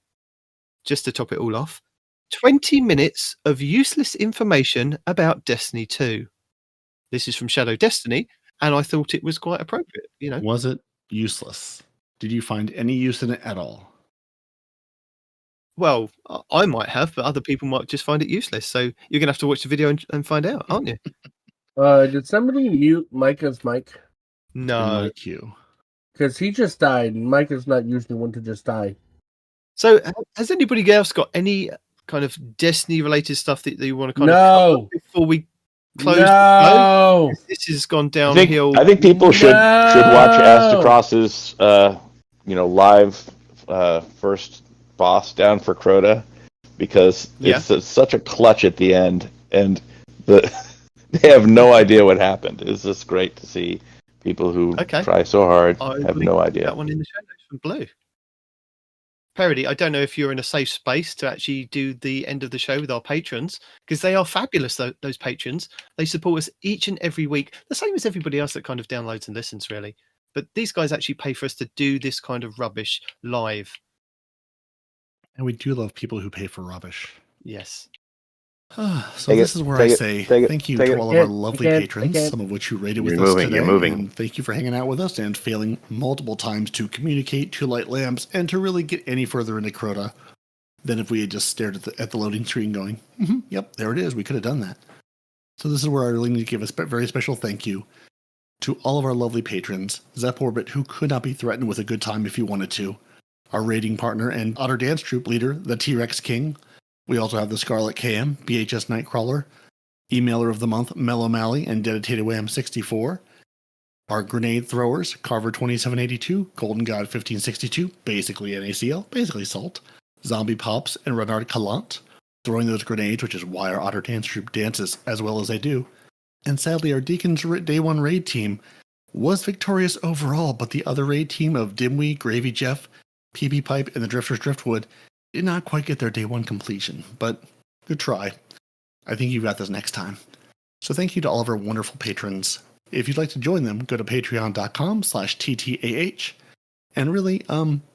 just to top it all off, 20 minutes of useless information about Destiny 2. This is from Shadow Destiny, and I thought it was quite appropriate. Was it useless? Did you find any use in it at all? Well, I might have, but other people might just find it useless. So you're going to have to watch the video and find out, aren't you? Did somebody mute Micah's mic? No. Like you. Because he just died, and Micah's not usually one to just die. So has anybody else got any kind of Destiny-related stuff that you want to kind of cover before we close? No. This has gone downhill. I think people should watch Astacross's live first boss down for Crota, because it's such a clutch at the end, and they have no idea what happened. It's just great to see people who try so hard have no idea. That one in the show notes from Blue. Peroty, I don't know if you're in a safe space to actually do the end of the show with our patrons, because they are fabulous, those patrons. They support us each and every week, the same as everybody else that kind of downloads and listens, really. But these guys actually pay for us to do this kind of rubbish live. And we do love people who pay for rubbish. Yes. So this is where I say thank you to all of our lovely patrons, some of which you rated with us today. And thank you for hanging out with us and failing multiple times to communicate, to light lamps, and to really get any further into Crota than if we had just stared at the loading screen going, yep, there it is. We could have done that. So this is where I really need to give a very special thank you to all of our lovely patrons. Zep Orbit, who could not be threatened with a good time if you wanted to. Our raiding partner and Otter Dance Troop leader, TheTeaRexKing. We also have the Scarlet KM, BHS Nightcrawler, Emailer of the Month, Mellow Mally, and Dedicated Wham 64. Our grenade throwers, Carver 2782, Golden God 1562, basically NACL, basically Salt, Zombie Pops, and Renard Calant, throwing those grenades, which is why our Otter Dance Troop dances as well as they do. And sadly, our Deacon's Day 1 raid team was victorious overall, but the other raid team of Dimwee, Gravy Jeff, PB Pipe, and the Drifters Driftwood did not quite get their day 1 completion, but good try. I think you got this next time. So thank you to all of our wonderful patrons. If you'd like to join them, go to patreon.com/TTAH. And really,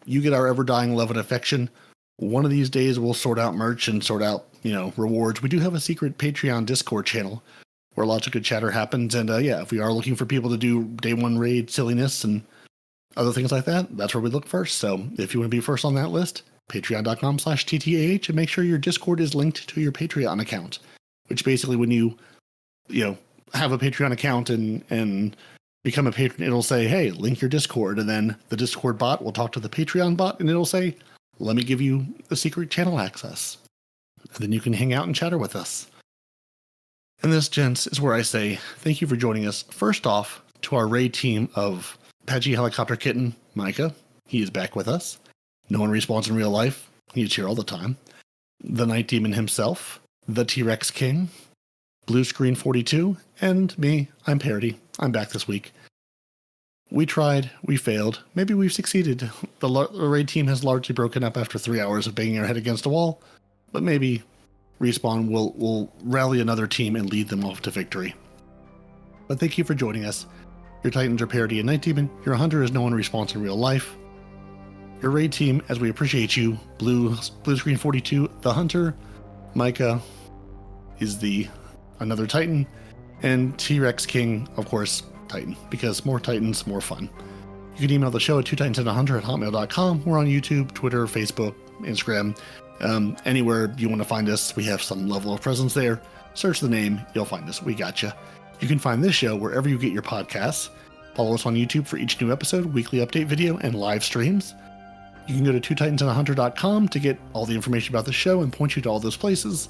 you get our ever-dying love and affection. One of these days, we'll sort out merch and sort out, rewards. We do have a secret Patreon Discord channel where lots of good chatter happens. And if we are looking for people to do day 1 raid silliness and other things like that, that's where we look first. So if you want to be first on that list, patreon.com/TTAH, and make sure your Discord is linked to your Patreon account, which basically when you have a Patreon account and become a patron, it'll say, hey, link your Discord, and then the Discord bot will talk to the Patreon bot, and it'll say, let me give you the secret channel access. And then you can hang out and chatter with us. And this, gents, is where I say thank you for joining us. First off, to our raid team of Patchy Helicopter Kitten, Micah. He is back with us. No one respawns in real life. He's here all the time. The Night Demon himself, TheTeaRexKing, BlueScreen 42, and me, I'm Peroty. I'm back this week. We tried, we failed, maybe we've succeeded. The raid team has largely broken up after 3 hours of banging our head against a wall, but maybe Respawn will rally another team and lead them off to victory. But thank you for joining us. Your Titans are Peroty and Night Demon. Your Hunter is no one respawns in real life. Your raid team, as we appreciate you, BlueScreen 42, the Hunter, Micah is another Titan, and TeaRexKing, of course, Titan, because more Titans, more fun. You can email the show at twotitansandahunter@hotmail.com. We're on YouTube, Twitter, Facebook, Instagram, anywhere you want to find us. We have some level of presence there. Search the name, you'll find us. We got you. You can find this show wherever you get your podcasts. Follow us on YouTube for each new episode, weekly update video, and live streams. You can go to twotitansandahunter.com to get all the information about the show and point you to all those places.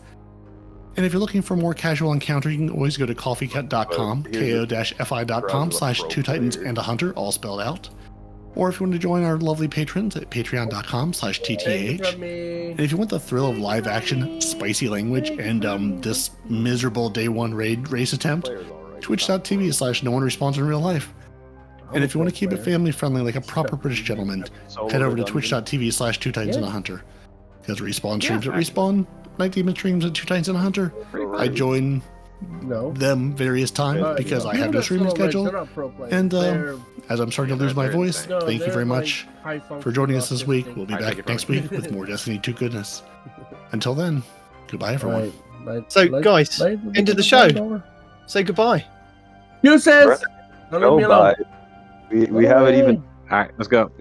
And if you're looking for more casual encounter, you can always go to coffeecut.com, ko-fi.com/twotitansandahunter, all spelled out. Or if you want to join our lovely patrons at patreon.com/TTAH. And if you want the thrill of live action, spicy language, and this miserable day 1 raid race attempt, twitch.tv/no-one-responds in real life. And if you want to keep it family friendly like a proper British gentleman, head over to twitch.tv/twotitansandahunter. Because Respawn streams at Respawn, Night Demon streams at Two Titans and a Hunter. I join them various times because I have no streaming schedule. And as I'm starting to lose my voice, thank you very much for joining us this week. We'll be back next week with more Destiny 2 goodness. Until then, goodbye, everyone. So, guys, end of the show. Say goodbye. You says. Goodbye. We haven't even. All right, let's go.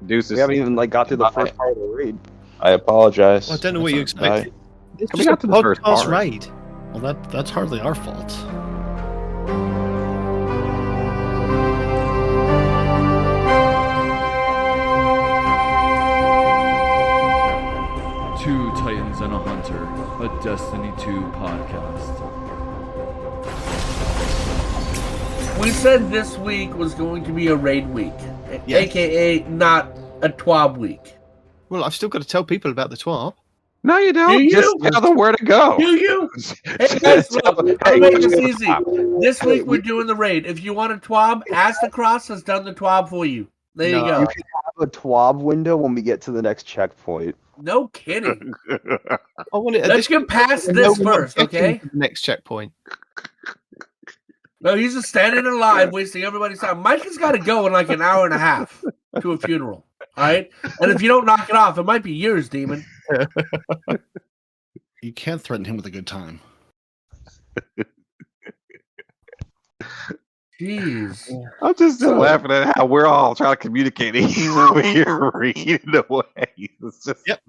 Deuces. We haven't even got through the first part of the raid. I apologize. I don't know what you expected. It's We just got a to the first podcast part. raid. Well, that's hardly our fault. Two Titans and a Hunter, a Destiny 2 podcast. We said this week was going to be a raid week, aka not a TWAB week. Well, I've still got to tell people about the TWAB. No, you don't. Do you? Just tell them where to go. Do you? Hey guys, look, I'm gonna make this easy. This week we're doing the raid. If you want a TWAB, Ask the Cross has done the TWAB for you. There you go. You can have a TWAB window when we get to the next checkpoint. No kidding. Let's Let's get past this first, okay? The next checkpoint. No, he's just standing in line, wasting everybody's time. Mike has got to go in like an hour and a half to a funeral, all right? And if you don't knock it off, it might be yours, Demon. You can't threaten him with a good time. Jeez. I'm just still laughing at how we're all trying to communicate even when you're reading away. It's just... Yep.